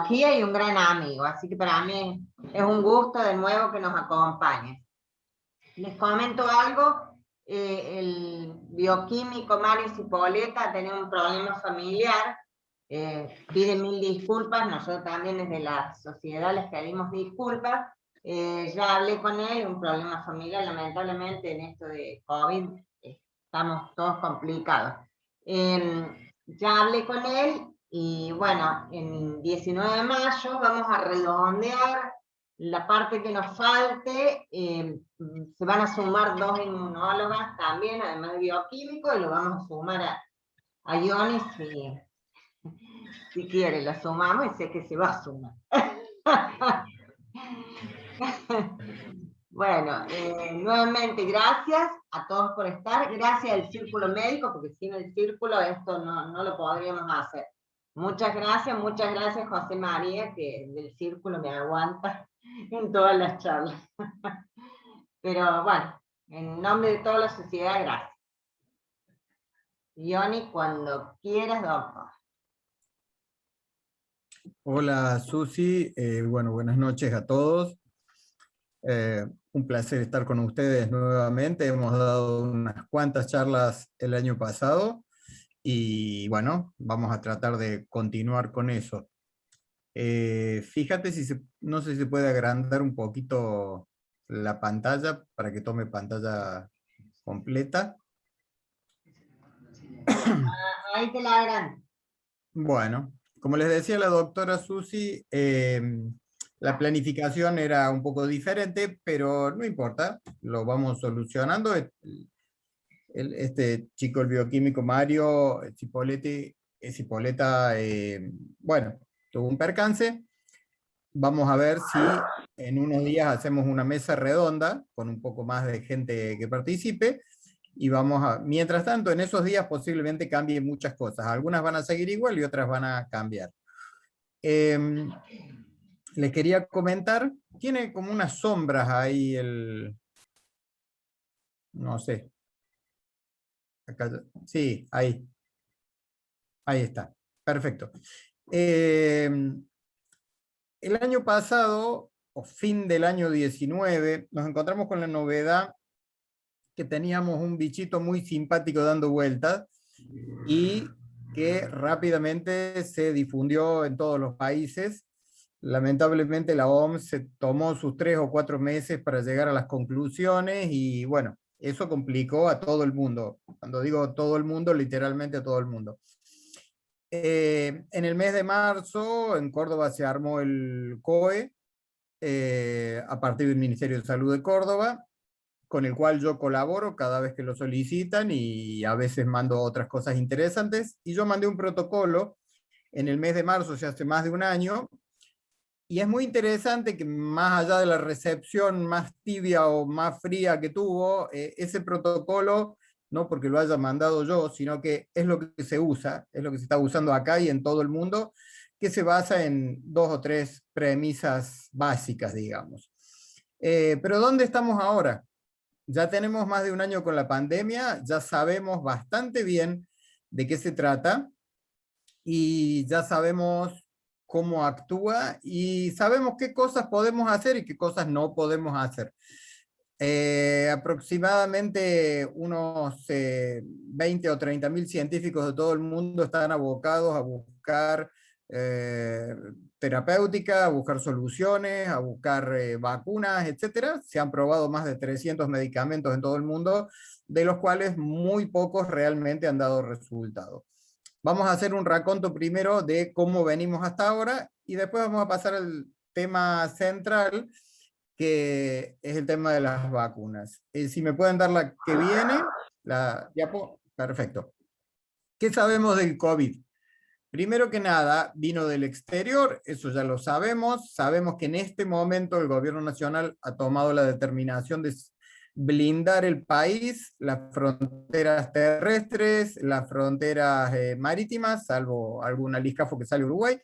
y un gran amigo, así que para mí es un gusto de nuevo que nos acompañe. Les comento algo, el bioquímico Mario Cipoleta tenía un problema familiar, pide mil disculpas, nosotros también desde la sociedad les pedimos disculpas, ya hablé con él, un problema familiar, lamentablemente en esto de COVID estamos todos complicados. Ya hablé con él y bueno, en 19 de mayo vamos a redondear la parte que nos falte, se van a sumar 2 inmunólogas también, además de bioquímico, y lo vamos a sumar a Ioni si quiere, la sumamos y sé que se va a sumar. Bueno, nuevamente gracias a todos por estar, gracias al Círculo Médico, porque sin el Círculo esto no lo podríamos hacer. Muchas gracias José María, que del Círculo me aguanta en todas las charlas. Pero bueno, en nombre de toda la sociedad, gracias. Ioni, cuando quieras, doctor. Hola Susi, bueno, buenas noches a todos. Un placer estar con ustedes nuevamente. Hemos dado unas cuantas charlas el año pasado y bueno, vamos a tratar de continuar con eso. Fíjate no sé si se puede agrandar un poquito la pantalla para que tome pantalla completa. Ahí te la agrando. Bueno, como les decía la doctora Susi, la planificación era un poco diferente, pero no importa, lo vamos solucionando. Este chico, el bioquímico Mario Cipoleta, bueno, tuvo un percance. Vamos a ver si en unos días hacemos una mesa redonda con un poco más de gente que participe. Y mientras tanto, en esos días posiblemente cambien muchas cosas. Algunas van a seguir igual y otras van a cambiar. Les quería comentar, tiene como unas sombras ahí no sé. Acá, sí, ahí está. Perfecto. El año pasado, o fin del año 19, nos encontramos con la novedad que teníamos un bichito muy simpático dando vueltas y que rápidamente se difundió en todos los países. Lamentablemente la OMS se tomó sus 3 o 4 meses para llegar a las conclusiones y bueno, eso complicó a todo el mundo. Cuando digo todo el mundo, literalmente a todo el mundo. En el mes de marzo en Córdoba se armó el COE a partir del Ministerio de Salud de Córdoba, con el cual yo colaboro cada vez que lo solicitan y a veces mando otras cosas interesantes. Y yo mandé un protocolo en el mes de marzo, ya hace más de un año, y es muy interesante que más allá de la recepción más tibia o más fría que tuvo, ese protocolo, no porque lo haya mandado yo, sino que es lo que se usa, es lo que se está usando acá y en todo el mundo, que se basa en 2 o 3 premisas básicas, digamos. Pero ¿dónde estamos ahora? Ya tenemos más de un año con la pandemia, ya sabemos bastante bien de qué se trata y ya sabemos cómo actúa y sabemos qué cosas podemos hacer y qué cosas no podemos hacer. Aproximadamente unos 20 o 30.000 científicos de todo el mundo están abocados a buscar terapéutica, a buscar soluciones, a buscar vacunas, etc. Se han probado más de 300 medicamentos en todo el mundo, de los cuales muy pocos realmente han dado resultados. Vamos a hacer un raconto primero de cómo venimos hasta ahora y después vamos a pasar al tema central, que es el tema de las vacunas. Si me pueden dar la que viene, la diapo, perfecto. ¿Qué sabemos del COVID? Primero que nada, vino del exterior, eso ya lo sabemos. Sabemos que en este momento el gobierno nacional ha tomado la determinación de blindar el país, las fronteras terrestres, las fronteras marítimas, salvo algún aliscafo que sale a Uruguay,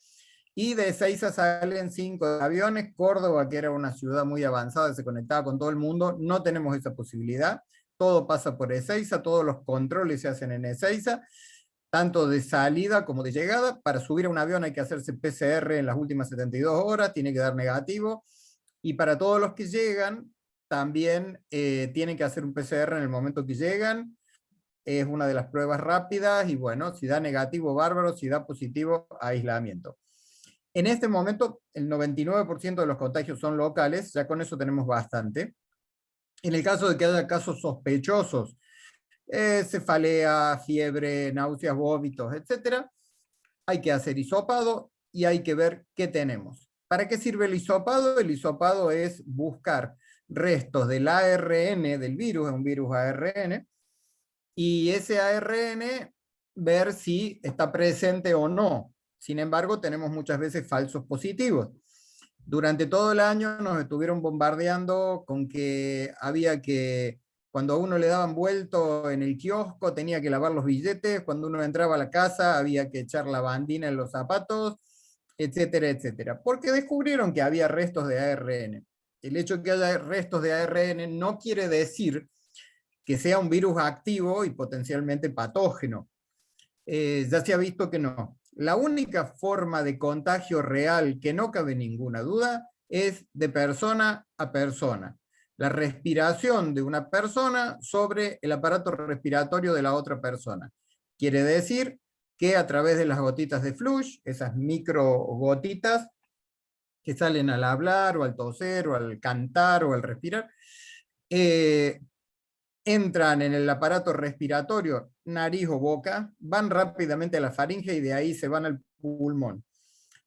y de Ezeiza salen 5 aviones. Córdoba, que era una ciudad muy avanzada, se conectaba con todo el mundo, no tenemos esa posibilidad. Todo pasa por Ezeiza, todos los controles se hacen en Ezeiza. tanto de salida como de llegada. Para subir a un avión hay que hacerse PCR en las últimas 72 horas, tiene que dar negativo. Y para todos los que llegan, también tienen que hacer un PCR en el momento que llegan. Es una de las pruebas rápidas y bueno, si da negativo, bárbaro, si da positivo, aislamiento. En este momento, el 99% de los contagios son locales, ya con eso tenemos bastante. En el caso de que haya casos sospechosos, cefalea, fiebre, náuseas, vómitos, etcétera, hay que hacer hisopado y hay que ver qué tenemos. ¿Para qué sirve el hisopado? El hisopado es buscar restos del ARN del virus, es un virus ARN, y ese ARN ver si está presente o no. Sin embargo, tenemos muchas veces falsos positivos. Durante todo el año nos estuvieron bombardeando con que había que, cuando a uno le daban vuelto en el kiosco, tenía que lavar los billetes, cuando uno entraba a la casa había que echar la bandina en los zapatos, etcétera, etcétera. Porque descubrieron que había restos de ARN. El hecho de que haya restos de ARN no quiere decir que sea un virus activo y potencialmente patógeno. Ya se ha visto que no. La única forma de contagio real, que no cabe ninguna duda, es de persona a persona. La respiración de una persona sobre el aparato respiratorio de la otra persona. Quiere decir que a través de las gotitas de flush, esas micro gotitas que salen al hablar o al toser o al cantar o al respirar, entran en el aparato respiratorio, nariz o boca, van rápidamente a la faringe y de ahí se van al pulmón.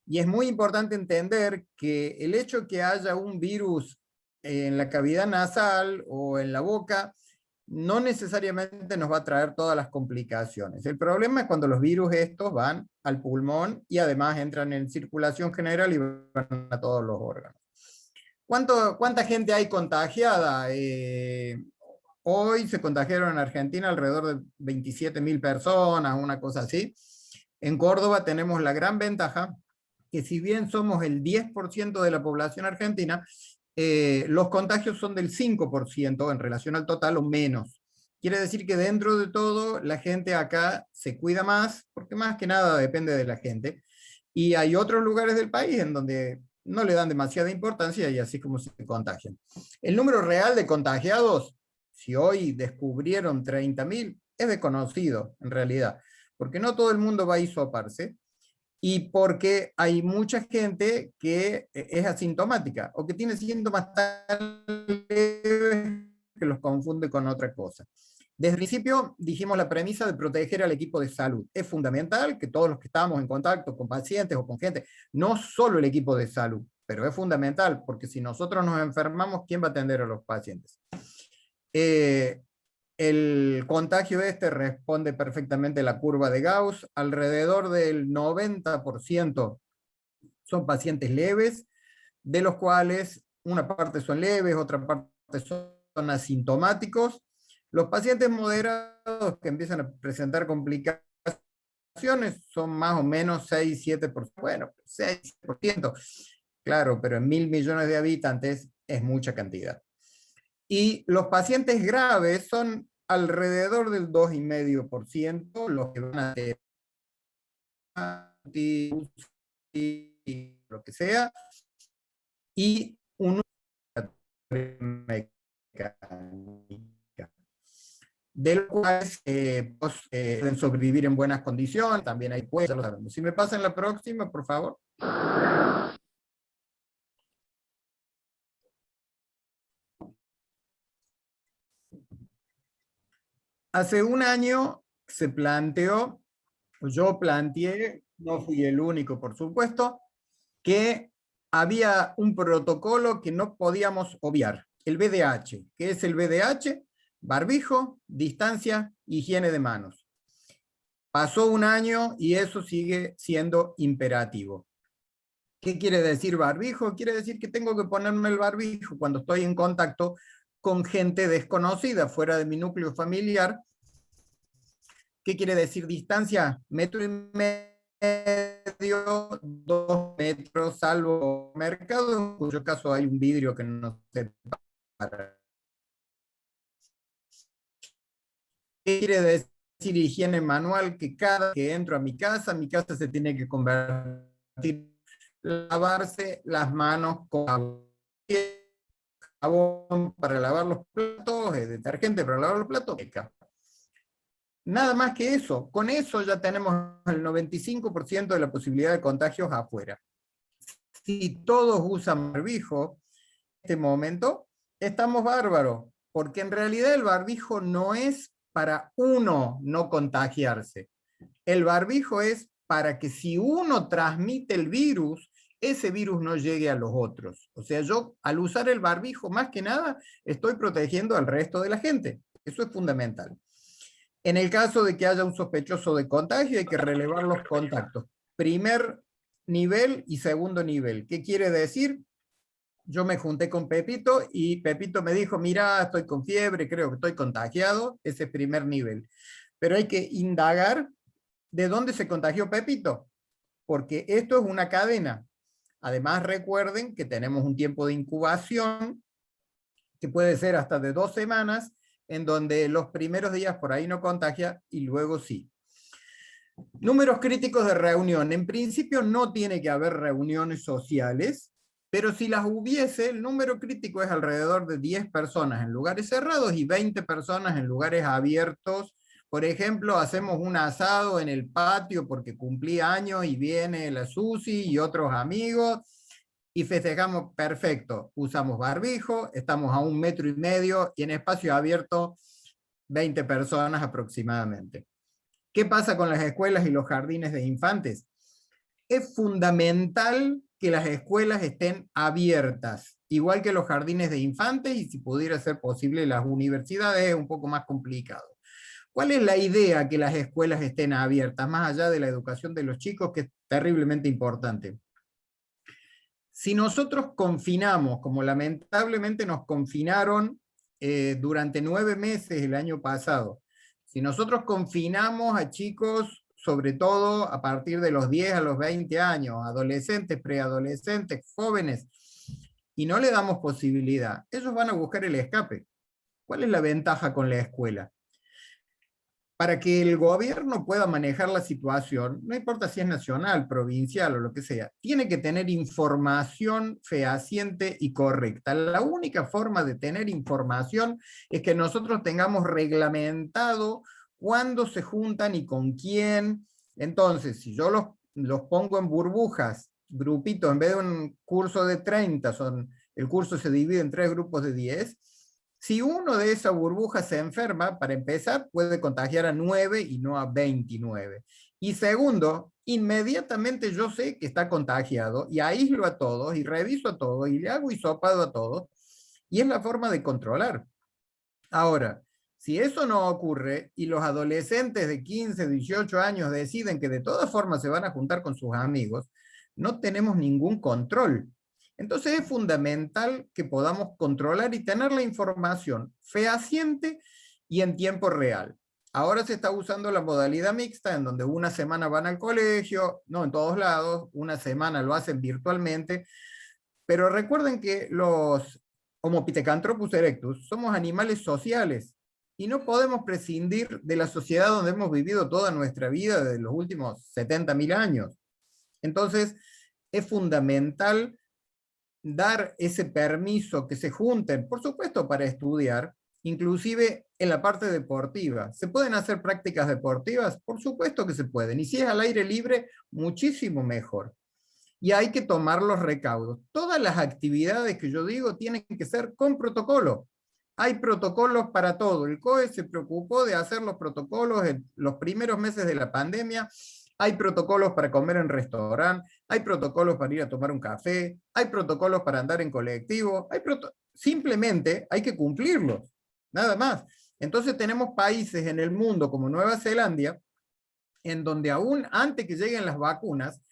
Y es muy importante entender que el hecho que haya un virus en la cavidad nasal o en la boca no necesariamente nos va a traer todas las complicaciones. El problema es cuando los virus estos van al pulmón y además entran en circulación general y van a todos los órganos. ¿Cuánta gente hay contagiada? Hoy se contagiaron en Argentina alrededor de 27.000 personas, una cosa así. En Córdoba tenemos la gran ventaja que si bien somos el 10% de la población argentina, los contagios son del 5% en relación al total o menos. Quiere decir que dentro de todo la gente acá se cuida más, porque más que nada depende de la gente. Y hay otros lugares del país en donde no le dan demasiada importancia y así como se contagian. El número real de contagiados, si hoy descubrieron 30.000, es desconocido en realidad, porque no todo el mundo va a hisoparse y porque hay mucha gente que es asintomática o que tiene síntomas tan leves que los confunde con otra cosa. Desde el principio dijimos la premisa de proteger al equipo de salud. Es fundamental que todos los que estamos en contacto con pacientes o con gente, no solo el equipo de salud, pero es fundamental porque si nosotros nos enfermamos, ¿quién va a atender a los pacientes? El contagio responde perfectamente a la curva de Gauss. Alrededor del 90% son pacientes leves, de los cuales una parte son leves, otra parte son asintomáticos. Los pacientes moderados que empiezan a presentar complicaciones son más o menos 6-7%. Bueno, 6%. Claro, pero en 1.000 millones de habitantes es mucha cantidad. Y los pacientes graves son alrededor del 2,5%, los que van a tener lo que sea, y un mecánica, de los cuales pueden sobrevivir en buenas condiciones, también hay puestos, si me pasan la próxima, por favor. Hace un año se planteó, yo planteé, no fui el único por supuesto, que había un protocolo que no podíamos obviar, el VDH. ¿Qué es el VDH? Barbijo, distancia, higiene de manos. Pasó un año y eso sigue siendo imperativo. ¿Qué quiere decir barbijo? Quiere decir que tengo que ponerme el barbijo cuando estoy en contacto con gente desconocida, fuera de mi núcleo familiar. ¿Qué quiere decir distancia? 1,5 metros, 2 metros, salvo mercado, en cuyo caso hay un vidrio que nos separa. ¿Qué quiere decir decir higiene manual, que cada que entro a mi casa se tiene que convertir, lavarse las manos con jabón para lavar los platos, detergente para lavar los platos, nada más que eso. Con eso ya tenemos el 95% de la posibilidad de contagios afuera. Si todos usan barbijo en este momento, estamos bárbaros, porque en realidad el barbijo no es para uno no contagiarse. El barbijo es para que si uno transmite el virus, ese virus no llegue a los otros. O sea, yo al usar el barbijo, más que nada, estoy protegiendo al resto de la gente. Eso es fundamental. En el caso de que haya un sospechoso de contagio, hay que relevar los contactos. Primer nivel y segundo nivel. ¿Qué quiere decir? Yo me junté con Pepito y Pepito me dijo, mira, estoy con fiebre, creo que estoy contagiado. Ese es primer nivel. Pero hay que indagar de dónde se contagió Pepito, porque esto es una cadena. Además, recuerden que tenemos un tiempo de incubación que puede ser hasta de 2 semanas, en donde los primeros días por ahí no contagia y luego sí. Números críticos de reunión. En principio no tiene que haber reuniones sociales, pero si las hubiese, el número crítico es alrededor de 10 personas en lugares cerrados y 20 personas en lugares abiertos. Por ejemplo, hacemos un asado en el patio porque cumplí años y viene la Susi y otros amigos y festejamos perfecto. Usamos barbijo, estamos a 1,5 metros y en espacio abierto 20 personas aproximadamente. ¿Qué pasa con las escuelas y los jardines de infantes? Es fundamental que las escuelas estén abiertas, igual que los jardines de infantes, y si pudiera ser posible las universidades, es un poco más complicado. ¿Cuál es la idea que las escuelas estén abiertas, más allá de la educación de los chicos, que es terriblemente importante? Si nosotros confinamos, como lamentablemente nos confinaron durante 9 meses el año pasado, si nosotros confinamos a chicos, sobre todo a partir de los 10 a los 20 años, adolescentes, preadolescentes, jóvenes, y no le damos posibilidad, ellos van a buscar el escape. ¿Cuál es la ventaja con la escuela? Para que el gobierno pueda manejar la situación, no importa si es nacional, provincial o lo que sea, tiene que tener información fehaciente y correcta. La única forma de tener información es que nosotros tengamos reglamentado cuándo se juntan y con quién. Entonces, si yo los pongo en burbujas, grupitos, en vez de un curso de 30, el curso se divide en 3 grupos de 10, si uno de esas burbujas se enferma, para empezar, puede contagiar a 9 y no a 29. Y segundo, inmediatamente yo sé que está contagiado y aíslo a todos y reviso a todos y le hago hisopado a todos. Y es la forma de controlar. Ahora, si eso no ocurre y los adolescentes de 15, 18 años deciden que de todas formas se van a juntar con sus amigos, no tenemos ningún control. Entonces es fundamental que podamos controlar y tener la información fehaciente y en tiempo real. Ahora se está usando la modalidad mixta, en donde una semana van al colegio, no en todos lados, una semana lo hacen virtualmente, pero recuerden que los Homo pithecanthropus erectus somos animales sociales y no podemos prescindir de la sociedad donde hemos vivido toda nuestra vida desde los últimos 70.000 años. Entonces es fundamental dar ese permiso, que se junten, por supuesto para estudiar, inclusive en la parte deportiva. ¿Se pueden hacer prácticas deportivas? Por supuesto que se pueden, y si es al aire libre, muchísimo mejor. Y hay que tomar los recaudos. Todas las actividades que yo digo tienen que ser con protocolo. Hay protocolos para todo. El COE se preocupó de hacer los protocolos en los primeros meses de la pandemia. Hay protocolos para comer en restaurante, hay protocolos para ir a tomar un café, hay protocolos para andar en colectivo, simplemente hay que cumplirlos, nada más. Entonces tenemos países en el mundo como Nueva Zelanda, en donde aún antes que lleguen las vacunas,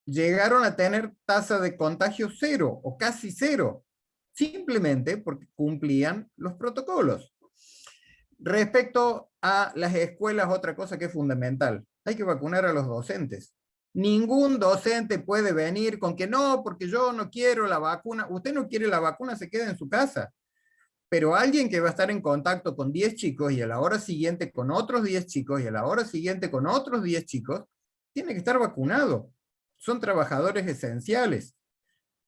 llegaron a tener tasa de contagio 0 o casi 0, simplemente porque cumplían los protocolos. Respecto a las escuelas, otra cosa que es fundamental, hay que vacunar a los docentes. Ningún docente puede venir con que no, porque yo no quiero la vacuna. Usted no quiere la vacuna, se queda en su casa. Pero alguien que va a estar en contacto con 10 chicos y a la hora siguiente con otros 10 chicos y a la hora siguiente con otros 10 chicos, tiene que estar vacunado. Son trabajadores esenciales.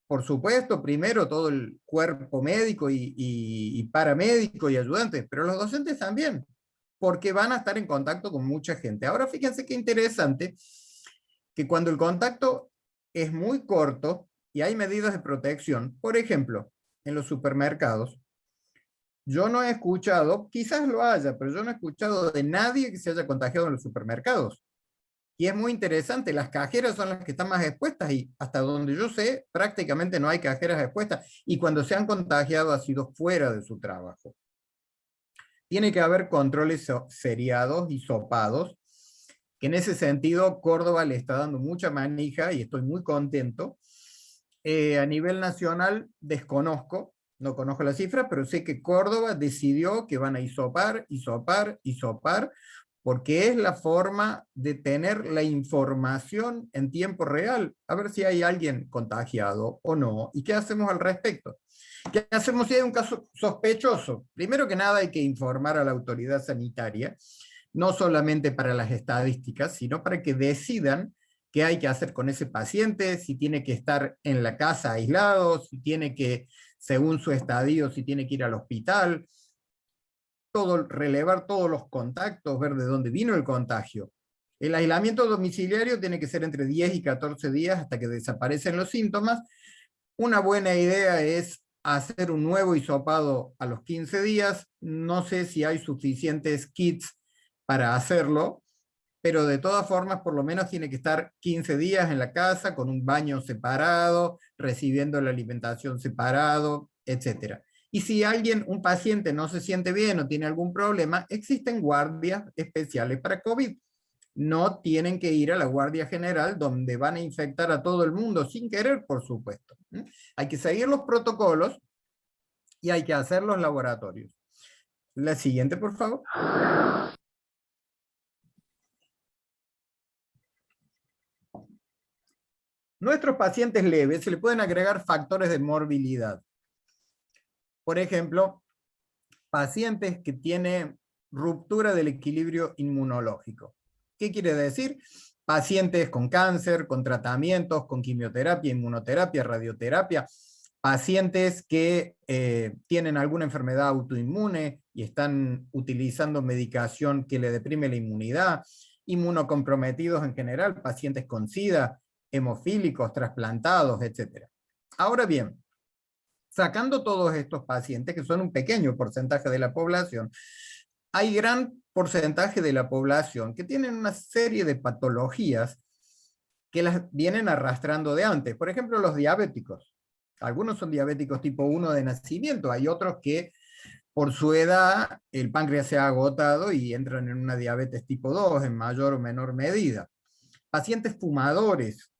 Por supuesto, primero todo el cuerpo médico y paramédico y ayudantes, pero los docentes también, porque van a estar en contacto con mucha gente. Ahora fíjense qué interesante, que cuando el contacto es muy corto y hay medidas de protección, por ejemplo, en los supermercados, yo no he escuchado, quizás lo haya, pero yo no he escuchado de nadie que se haya contagiado en los supermercados. Y es muy interesante, las cajeras son las que están más expuestas y hasta donde yo sé, prácticamente no hay cajeras expuestas. Y cuando se han contagiado ha sido fuera de su trabajo. Tiene que haber controles seriados y sopados, que en ese sentido Córdoba le está dando mucha manija y estoy muy contento. A nivel nacional desconozco, no conozco la cifra, pero sé que Córdoba decidió que van a hisopar, hisopar, hisopar, porque es la forma de tener la información en tiempo real, a ver si hay alguien contagiado o no, y qué hacemos al respecto. ¿Qué hacemos si hay un caso sospechoso? Primero que nada hay que informar a la autoridad sanitaria, no solamente para las estadísticas, sino para que decidan qué hay que hacer con ese paciente, si tiene que estar en la casa aislado, si tiene que, según su estadio, si tiene que ir al hospital, relevar todos los contactos, ver de dónde vino el contagio. El aislamiento domiciliario tiene que ser entre 10 y 14 días hasta que desaparecen los síntomas. Una buena idea es hacer un nuevo hisopado a los 15 días. No sé si hay suficientes kits para hacerlo, pero de todas formas por lo menos tiene que estar 15 días en la casa con un baño separado, recibiendo la alimentación separado, etc. Y si alguien, un paciente no se siente bien o tiene algún problema, existen guardias especiales para COVID. No tienen que ir a la Guardia General donde van a infectar a todo el mundo sin querer, por supuesto. Hay que seguir los protocolos y hay que hacer los laboratorios. La siguiente, por favor. Nuestros pacientes leves se le pueden agregar factores de morbilidad. Por ejemplo, pacientes que tienen ruptura del equilibrio inmunológico. ¿Qué quiere decir? Pacientes con cáncer, con tratamientos, con quimioterapia, inmunoterapia, radioterapia, pacientes que tienen alguna enfermedad autoinmune y están utilizando medicación que le deprime la inmunidad, inmunocomprometidos en general, pacientes con SIDA, hemofílicos, trasplantados, etc. Ahora bien, sacando todos estos pacientes, que son un pequeño porcentaje de la población, hay gran porcentaje de la población que tienen una serie de patologías que las vienen arrastrando de antes. Por ejemplo, los diabéticos. Algunos son diabéticos tipo 1 de nacimiento, hay otros que por su edad el páncreas se ha agotado y entran en una diabetes tipo 2 en mayor o menor medida. Pacientes fumadores,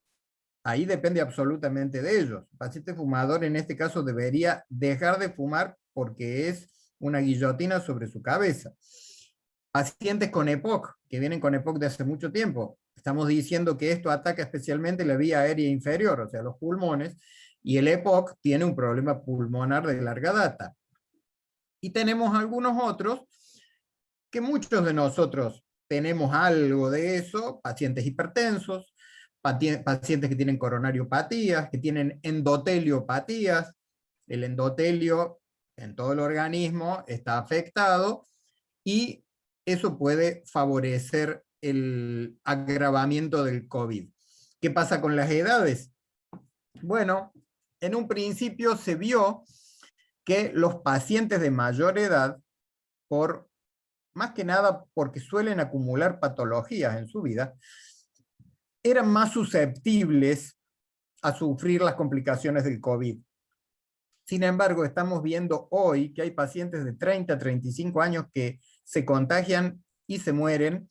ahí depende absolutamente de ellos. El paciente fumador en este caso debería dejar de fumar porque es una guillotina sobre su cabeza. Pacientes con EPOC, que vienen con EPOC de hace mucho tiempo. Estamos diciendo que esto ataca especialmente la vía aérea inferior, o sea, los pulmones, y el EPOC tiene un problema pulmonar de larga data. Y tenemos algunos otros que muchos de nosotros tenemos algo de eso, pacientes hipertensos, pacientes que tienen coronariopatías, que tienen endoteliopatía. El endotelio en todo el organismo está afectado y eso puede favorecer el agravamiento del COVID. ¿Qué pasa con las edades? Bueno, en un principio se vio que los pacientes de mayor edad, más que nada porque suelen acumular patologías en su vida, eran más susceptibles a sufrir las complicaciones del COVID. Sin embargo, estamos viendo hoy que hay pacientes de 30 a 35 años que se contagian y se mueren,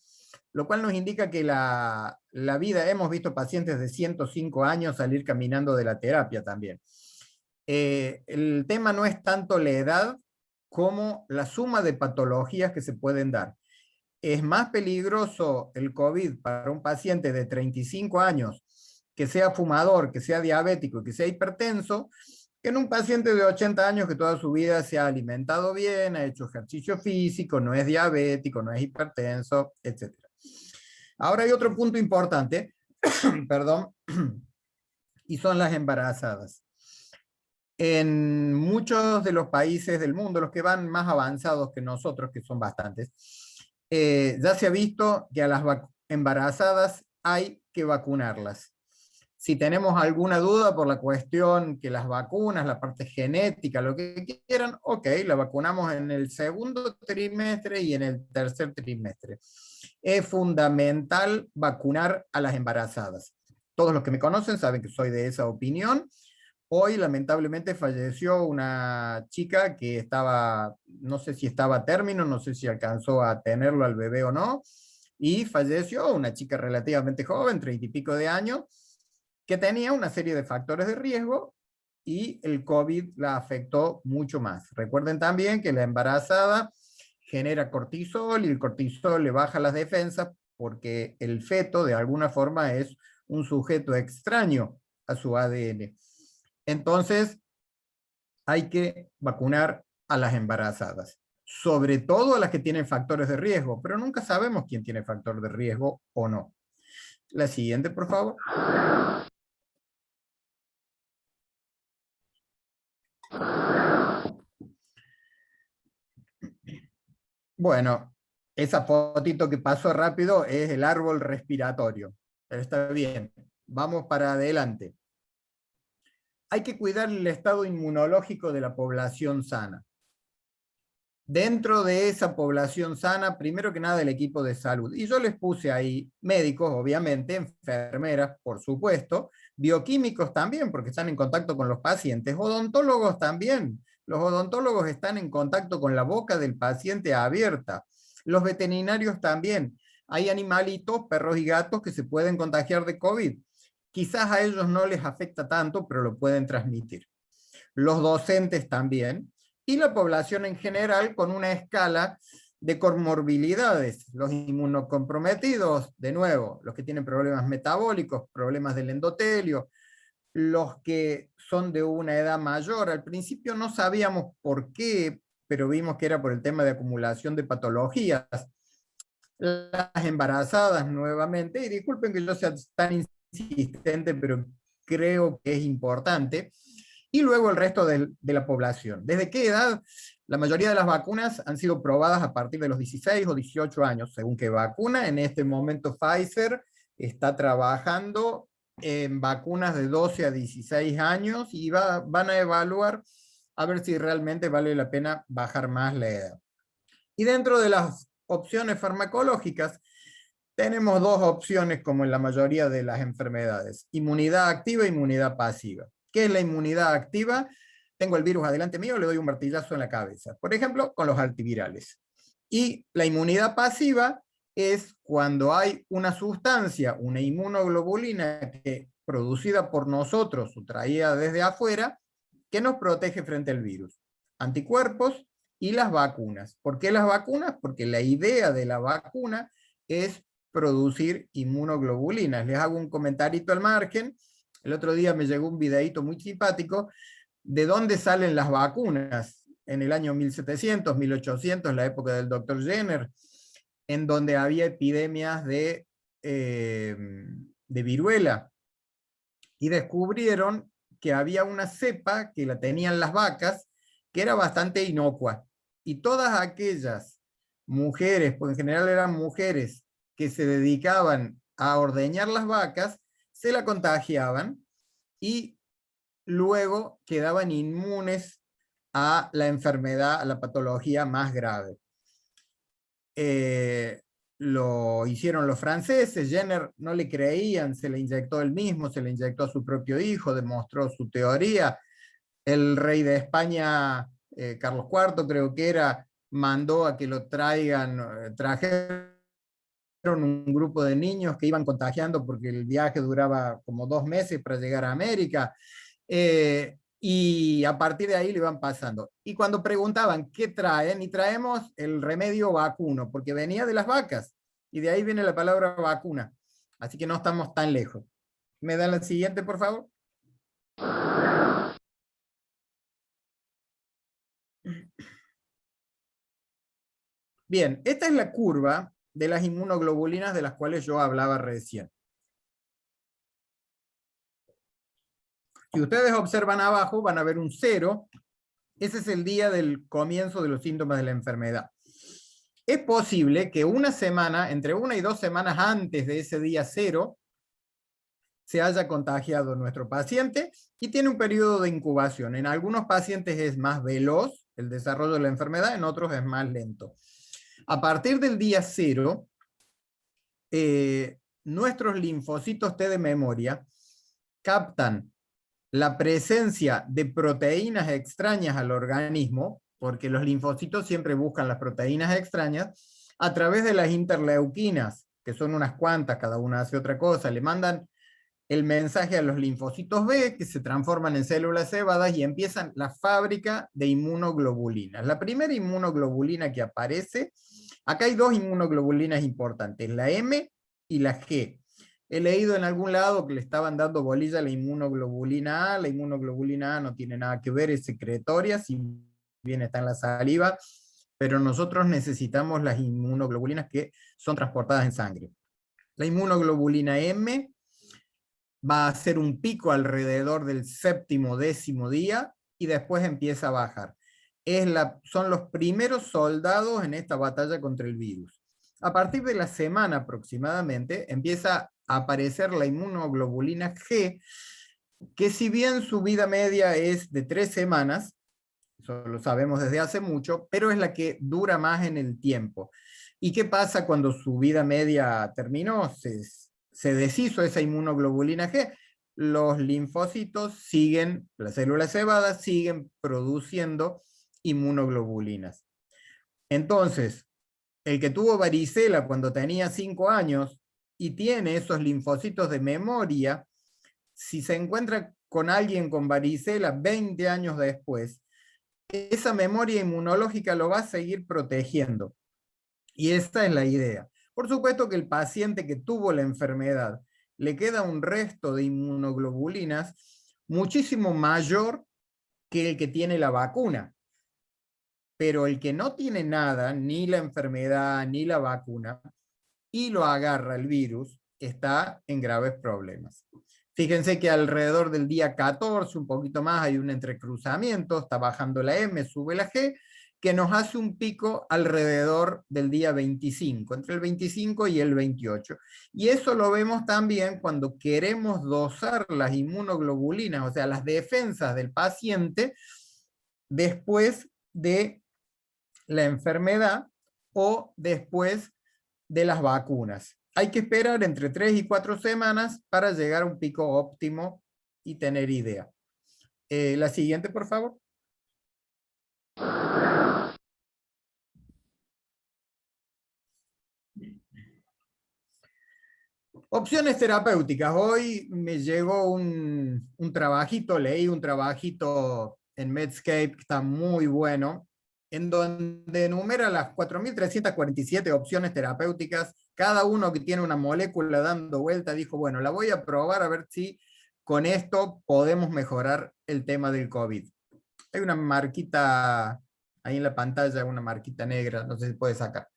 lo cual nos indica que la vida, hemos visto pacientes de 105 años salir caminando de la terapia también. El tema no es tanto la edad como la suma de patologías que se pueden dar. Es más peligroso el COVID para un paciente de 35 años que sea fumador, que sea diabético, que sea hipertenso, que en un paciente de 80 años que toda su vida se ha alimentado bien, ha hecho ejercicio físico, no es diabético, no es hipertenso, etc. Ahora hay otro punto importante, perdón, y son las embarazadas. En muchos de los países del mundo, los que van más avanzados que nosotros, que son bastantes, ya se ha visto que a las embarazadas hay que vacunarlas. Si tenemos alguna duda por la cuestión que las vacunas, la parte genética, lo que quieran, ok, la vacunamos en el segundo trimestre y en el tercer trimestre. Es fundamental vacunar a las embarazadas. Todos los que me conocen saben que soy de esa opinión. Hoy lamentablemente falleció una chica que estaba, no sé si estaba a término, no sé si alcanzó a tenerlo al bebé o no, y falleció una chica relativamente joven, 30 y pico de años, que tenía una serie de factores de riesgo y el COVID la afectó mucho más. Recuerden también que la embarazada genera cortisol y el cortisol le baja las defensas porque el feto de alguna forma es un sujeto extraño a su ADN. Entonces, hay que vacunar a las embarazadas, sobre todo a las que tienen factores de riesgo, pero nunca sabemos quién tiene factor de riesgo o no. La siguiente, por favor. Bueno, esa fotito que pasó rápido es el árbol respiratorio. Pero está bien, vamos para adelante. Hay que cuidar el estado inmunológico de la población sana. Dentro de esa población sana, primero que nada el equipo de salud. Y yo les puse ahí médicos, obviamente, enfermeras, por supuesto, bioquímicos también, porque están en contacto con los pacientes, odontólogos también. Los odontólogos están en contacto con la boca del paciente abierta. Los veterinarios también. Hay animalitos, perros y gatos, que se pueden contagiar de COVID. Quizás a ellos no les afecta tanto, pero lo pueden transmitir. Los docentes también, y la población en general con una escala de comorbilidades. Los inmunocomprometidos, de nuevo, los que tienen problemas metabólicos, problemas del endotelio, los que son de una edad mayor. Al principio no sabíamos por qué, pero vimos que era por el tema de acumulación de patologías. Las embarazadas nuevamente, y disculpen que yo sea tan insistente, pero creo que es importante, y luego el resto de la población. ¿Desde qué edad? La mayoría de las vacunas han sido probadas a partir de los 16 o 18 años, según qué vacuna. En este momento Pfizer está trabajando en vacunas de 12 a 16 años y van a evaluar a ver si realmente vale la pena bajar más la edad. Y dentro de las opciones farmacológicas, tenemos dos opciones como en la mayoría de las enfermedades: inmunidad activa e inmunidad pasiva. ¿Qué es la inmunidad activa? Tengo el virus adelante mío, le doy un martillazo en la cabeza. Por ejemplo, con los antivirales. Y la inmunidad pasiva es cuando hay una sustancia, una inmunoglobulina producida por nosotros o traída desde afuera, que nos protege frente al virus. Anticuerpos y las vacunas. ¿Por qué las vacunas? Porque la idea de la vacuna es producir inmunoglobulinas. Les hago un comentarito al margen. El otro día me llegó un videíto muy simpático de dónde salen las vacunas en el año 1700, 1800, la época del doctor Jenner, en donde había epidemias de viruela. Y descubrieron que había una cepa que la tenían las vacas, que era bastante inocua. Y todas aquellas mujeres, porque en general eran mujeres, que se dedicaban a ordeñar las vacas, se la contagiaban y luego quedaban inmunes a la enfermedad, a la patología más grave. Lo hicieron los franceses. Jenner no le creían, se le inyectó él mismo, se le inyectó a su propio hijo, demostró su teoría. El rey de España, Carlos IV creo que era, mandó a que lo trajeron un grupo de niños que iban contagiando porque el viaje duraba como 2 meses para llegar a América, y a partir de ahí le iban pasando. Y cuando preguntaban qué traen, y traemos el remedio vacuno, porque venía de las vacas, y de ahí viene la palabra vacuna. Así que no estamos tan lejos. ¿Me dan la siguiente, por favor? Bien, esta es la curva de las inmunoglobulinas de las cuales yo hablaba recién. Si ustedes observan abajo, van a ver un 0. Ese es el día del comienzo de los síntomas de la enfermedad. Es posible que una semana, entre 1 y 2 semanas antes de ese día 0, se haya contagiado nuestro paciente y tiene un periodo de incubación. En algunos pacientes es más veloz el desarrollo de la enfermedad, en otros es más lento. A partir del día 0, nuestros linfocitos T de memoria captan la presencia de proteínas extrañas al organismo, porque los linfocitos siempre buscan las proteínas extrañas, a través de las interleuquinas, que son unas cuantas, cada una hace otra cosa, le mandan el mensaje a los linfocitos B, que se transforman en células cebadas y empiezan la fábrica de inmunoglobulinas. La primera inmunoglobulina que aparece, acá hay 2 inmunoglobulinas importantes, la M y la G. He leído en algún lado que le estaban dando bolilla a la inmunoglobulina A. La inmunoglobulina A no tiene nada que ver, es secretoria, si bien está en la saliva, pero nosotros necesitamos las inmunoglobulinas que son transportadas en sangre. La inmunoglobulina M va a hacer un pico alrededor del 7º, 10º día y después empieza a bajar. Son los primeros soldados en esta batalla contra el virus. A partir de la semana aproximadamente empieza a aparecer la inmunoglobulina G, que si bien su vida media es de 3 semanas, eso lo sabemos desde hace mucho, pero es la que dura más en el tiempo. ¿Y qué pasa cuando su vida media terminó? Se deshizo esa inmunoglobulina G, los linfocitos siguen, las células cebadas siguen produciendo inmunoglobulinas. Entonces, el que tuvo varicela cuando tenía 5 años y tiene esos linfocitos de memoria, si se encuentra con alguien con varicela 20 años después, esa memoria inmunológica lo va a seguir protegiendo. Y esta es la idea. Por supuesto que el paciente que tuvo la enfermedad le queda un resto de inmunoglobulinas muchísimo mayor que el que tiene la vacuna. Pero el que no tiene nada, ni la enfermedad, ni la vacuna, y lo agarra el virus, está en graves problemas. Fíjense que alrededor del día 14, un poquito más, hay un entrecruzamiento, está bajando la M, sube la G, que nos hace un pico alrededor del día 25, entre el 25 y el 28. Y eso lo vemos también cuando queremos dosar las inmunoglobulinas, o sea, las defensas del paciente, después de la enfermedad o después de las vacunas. Hay que esperar entre 3 y 4 semanas para llegar a un pico óptimo y tener idea. La siguiente, por favor. Opciones terapéuticas. Hoy me llegó un trabajito, leí un trabajito en Medscape que está muy bueno, en donde enumera las 4.347 opciones terapéuticas, cada uno que tiene una molécula dando vuelta, dijo, bueno, la voy a probar a ver si con esto podemos mejorar el tema del COVID. Hay una marquita ahí en la pantalla, una marquita negra, no sé si puede sacar.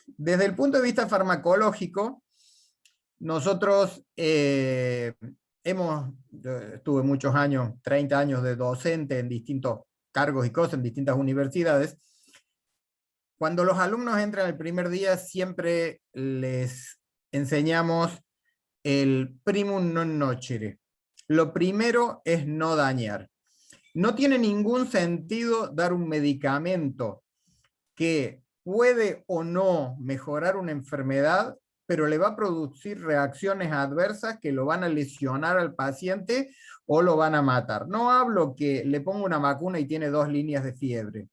Desde el punto de vista farmacológico, nosotros estuve muchos años, 30 años de docente en distintos cargos y cosas, en distintas universidades. Cuando los alumnos entran el primer día, siempre les enseñamos el primum non nocere. Lo primero es no dañar. No tiene ningún sentido dar un medicamento que puede o no mejorar una enfermedad, pero le va a producir reacciones adversas que lo van a lesionar al paciente o lo van a matar. No hablo que le pongo una vacuna y tiene 2 líneas de fiebre.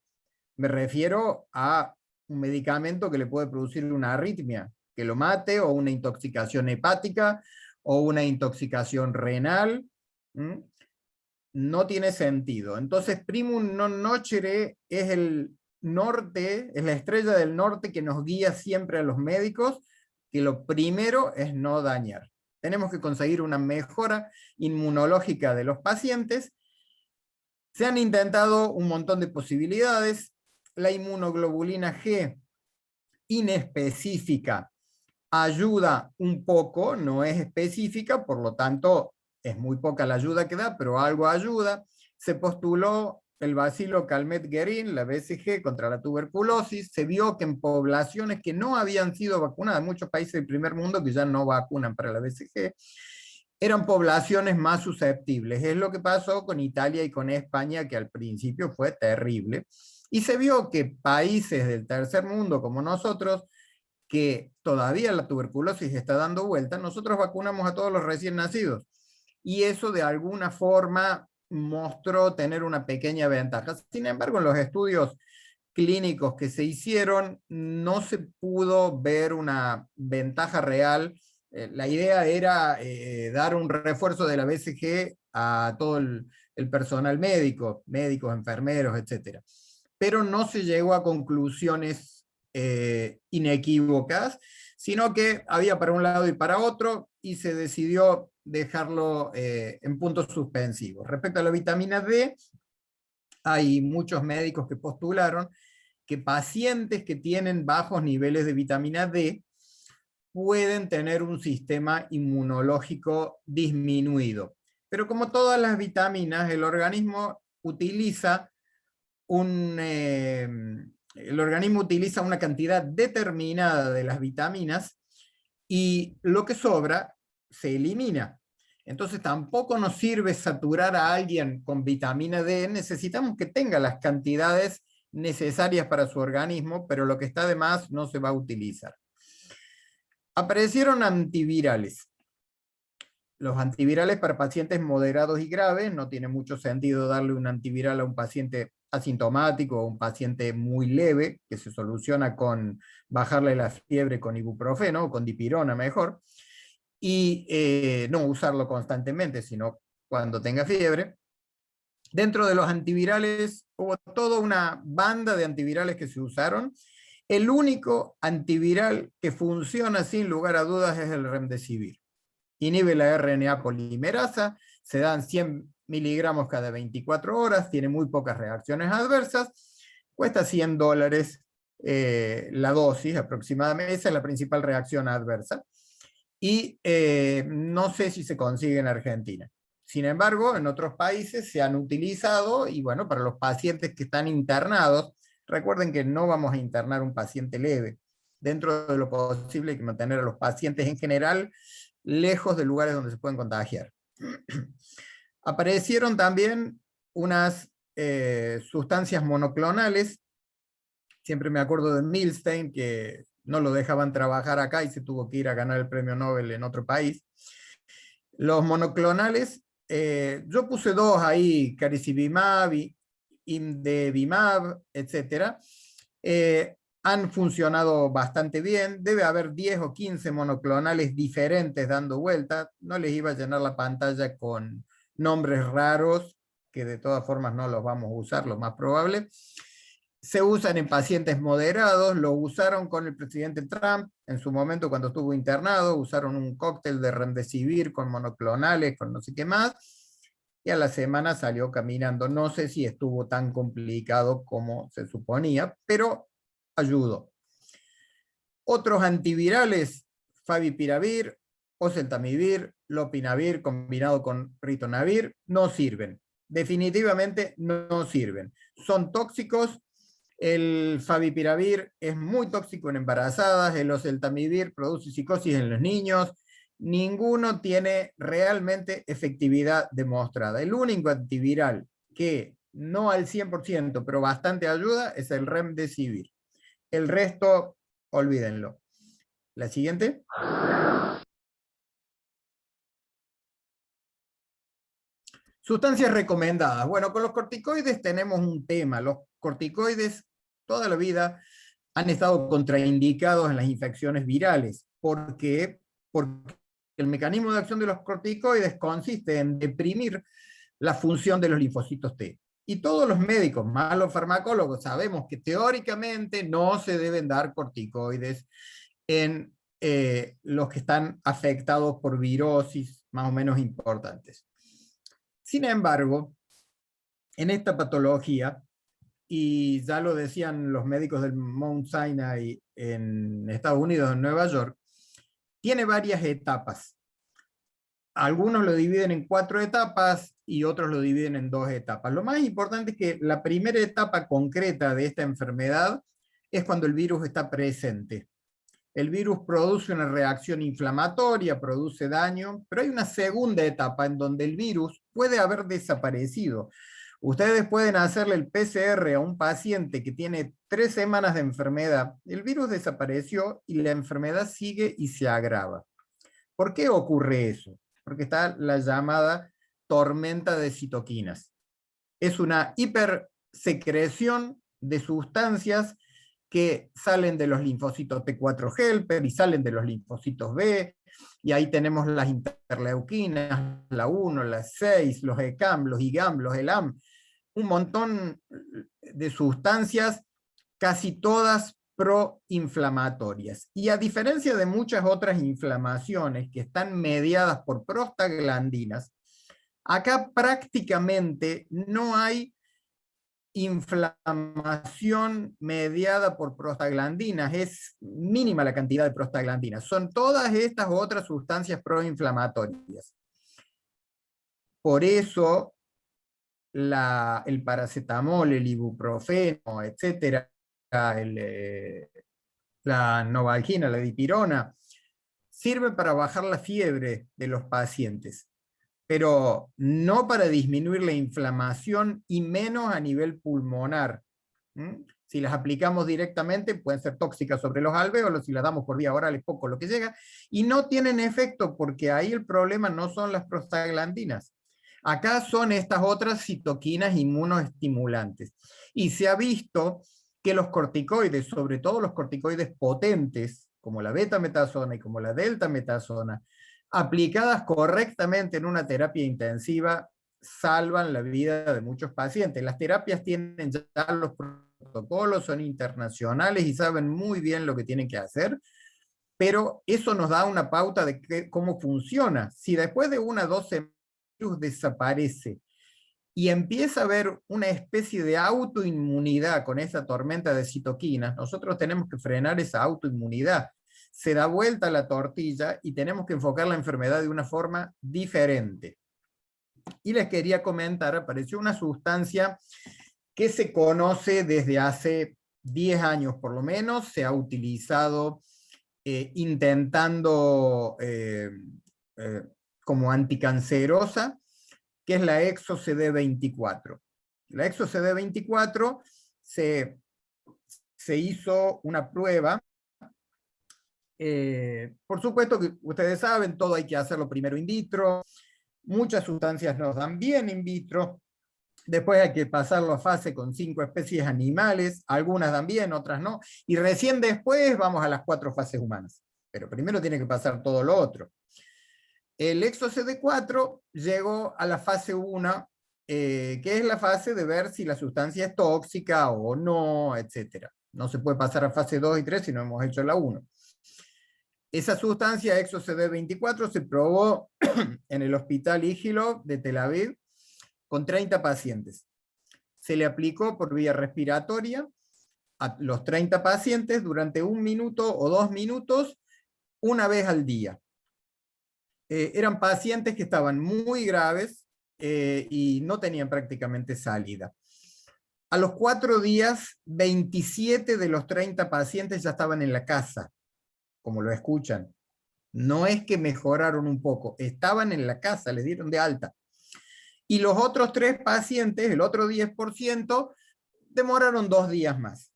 Me refiero a un medicamento que le puede producir una arritmia, que lo mate, o una intoxicación hepática, o una intoxicación renal. No tiene sentido. Entonces, primum non nocere es el norte, es la estrella del norte que nos guía siempre a los médicos, que lo primero es no dañar. Tenemos que conseguir una mejora inmunológica de los pacientes. Se han intentado un montón de posibilidades. la inmunoglobulina G inespecífica ayuda un poco, no es específica, por lo tanto es muy poca la ayuda que da, pero algo ayuda. Se postuló el bacilo Calmette-Guerin, la BCG, contra la tuberculosis. Se vio que en poblaciones que no habían sido vacunadas, muchos países del primer mundo que ya no vacunan para la BCG, eran poblaciones más susceptibles. Es lo que pasó con Italia y con España, que al principio fue terrible. Y se vio que países del tercer mundo como nosotros, que todavía la tuberculosis está dando vuelta, nosotros vacunamos a todos los recién nacidos. Y eso de alguna forma mostró tener una pequeña ventaja. Sin embargo, en los estudios clínicos que se hicieron, no se pudo ver una ventaja real. La idea era dar un refuerzo de la BCG a todo el personal médico, médicos, enfermeros, etc. Pero no se llegó a conclusiones inequívocas, sino que había para un lado y para otro, y se decidió dejarlo en puntos suspensivos. Respecto a la vitamina D, hay muchos médicos que postularon que pacientes que tienen bajos niveles de vitamina D pueden tener un sistema inmunológico disminuido. Pero como todas las vitaminas, el organismo utiliza una cantidad determinada de las vitaminas y lo que sobra se elimina. Entonces tampoco nos sirve saturar a alguien con vitamina D, necesitamos que tenga las cantidades necesarias para su organismo, pero lo que está de más no se va a utilizar. Aparecieron antivirales. Los antivirales para pacientes moderados y graves, no tiene mucho sentido darle un antiviral a un paciente asintomático o un paciente muy leve, que se soluciona con bajarle la fiebre con ibuprofeno o con dipirona mejor, y no usarlo constantemente, sino cuando tenga fiebre. Dentro de los antivirales hubo toda una banda de antivirales que se usaron. El único antiviral que funciona sin lugar a dudas es el remdesivir. Inhibe la RNA polimerasa, se dan 100 miligramos cada 24 horas, tiene muy pocas reacciones adversas, cuesta $100 la dosis aproximadamente, esa es la principal reacción adversa, y no sé si se consigue en Argentina. Sin embargo, en otros países se han utilizado, y bueno, para los pacientes que están internados, recuerden que no vamos a internar un paciente leve. Dentro de lo posible hay que mantener a los pacientes en general lejos de lugares donde se pueden contagiar. Aparecieron también unas sustancias monoclonales. Siempre me acuerdo de Milstein, que no lo dejaban trabajar acá y se tuvo que ir a ganar el premio Nobel en otro país. Los monoclonales, yo puse dos ahí, Caricibimab, Imdevimab, etc. Han funcionado bastante bien, debe haber 10 o 15 monoclonales diferentes dando vueltas, no les iba a llenar la pantalla con nombres raros, que de todas formas no los vamos a usar, lo más probable. Se usan en pacientes moderados, lo usaron con el presidente Trump, en su momento cuando estuvo internado, usaron un cóctel de remdesivir con monoclonales, con no sé qué más, y a la semana salió caminando. No sé si estuvo tan complicado como se suponía, pero ayudó. Otros antivirales, favipiravir, oseltamivir, lopinavir combinado con ritonavir, no sirven. Definitivamente no sirven. Son tóxicos. El favipiravir es muy tóxico en embarazadas, el oseltamivir produce psicosis en los niños. Ninguno tiene realmente efectividad demostrada. El único antiviral que no al 100%, pero bastante ayuda, es el remdesivir. El resto, olvídenlo. La siguiente. Sustancias recomendadas. Bueno, con los corticoides tenemos un tema. Los corticoides toda la vida han estado contraindicados en las infecciones virales. ¿Por qué? Porque el mecanismo de acción de los corticoides consiste en deprimir la función de los linfocitos T. Y todos los médicos, más los farmacólogos, sabemos que teóricamente no se deben dar corticoides en los que están afectados por virosis más o menos importantes. Sin embargo, en esta patología y ya lo decían los médicos del Mount Sinai en Estados Unidos, en Nueva York, tiene varias etapas. Algunos lo dividen en 4 etapas y otros lo dividen en 2 etapas. Lo más importante es que la primera etapa concreta de esta enfermedad es cuando el virus está presente. El virus produce una reacción inflamatoria, produce daño, pero hay una segunda etapa en donde el virus puede haber desaparecido. Ustedes pueden hacerle el PCR a un paciente que tiene 3 semanas de enfermedad. El virus desapareció y la enfermedad sigue y se agrava. ¿Por qué ocurre eso? Porque está la llamada tormenta de citoquinas. Es una hipersecreción de sustancias que salen de los linfocitos T4 helper y salen de los linfocitos B, y ahí tenemos las interleuquinas, la 1, la 6, los ECAM, los IGAM, los ELAM, un montón de sustancias, casi todas proinflamatorias. Y a diferencia de muchas otras inflamaciones que están mediadas por prostaglandinas, acá prácticamente no hay inflamación mediada por prostaglandinas, es mínima la cantidad de prostaglandinas, son todas estas otras sustancias proinflamatorias. Por eso el paracetamol, el ibuprofeno, etcétera, la novalgina, la dipirona, sirve para bajar la fiebre de los pacientes, pero no para disminuir la inflamación y menos a nivel pulmonar. Si las aplicamos directamente pueden ser tóxicas sobre los alvéolos, si las damos por vía oral es poco lo que llega, y no tienen efecto porque ahí el problema no son las prostaglandinas. Acá son estas otras citoquinas inmunoestimulantes. Y se ha visto que los corticoides, sobre todo los corticoides potentes, como la betametasona y como la deltametasona, aplicadas correctamente en una terapia intensiva, salvan la vida de muchos pacientes. Las terapias tienen ya los protocolos, son internacionales y saben muy bien lo que tienen que hacer, pero eso nos da una pauta de cómo funciona. Si después de 1 o 2 semanas el virus desaparece y empieza a haber una especie de autoinmunidad con esa tormenta de citoquinas, nosotros tenemos que frenar esa autoinmunidad. Se da vuelta la tortilla y tenemos que enfocar la enfermedad de una forma diferente. Y les quería comentar, apareció una sustancia que se conoce desde hace 10 años por lo menos, se ha utilizado intentando como anticancerosa, que es la ExoCD24. La ExoCD24 se hizo una prueba. Por supuesto que ustedes saben, todo hay que hacerlo primero in vitro, muchas sustancias nos dan bien in vitro, después hay que pasarlo a fase con 5 especies animales, algunas dan bien, otras no, y recién después vamos a las 4 fases humanas. Pero primero tiene que pasar todo lo otro. El ExoCD4 llegó a la fase 1, que es la fase de ver si la sustancia es tóxica o no, etc. No se puede pasar a fase 2 y 3 si no hemos hecho la 1. Esa sustancia ExoCD24 se probó en el Hospital Ígilo de Tel Aviv con 30 pacientes. Se le aplicó por vía respiratoria a los 30 pacientes durante 1 minuto o 2 minutos, una vez al día. Eran pacientes que estaban muy graves y no tenían prácticamente salida. A los 4 días, 27 de los 30 pacientes ya estaban en la casa, como lo escuchan. No es que mejoraron un poco, estaban en la casa, les dieron de alta. Y los otros 3 pacientes, el otro 10%, demoraron 2 días más.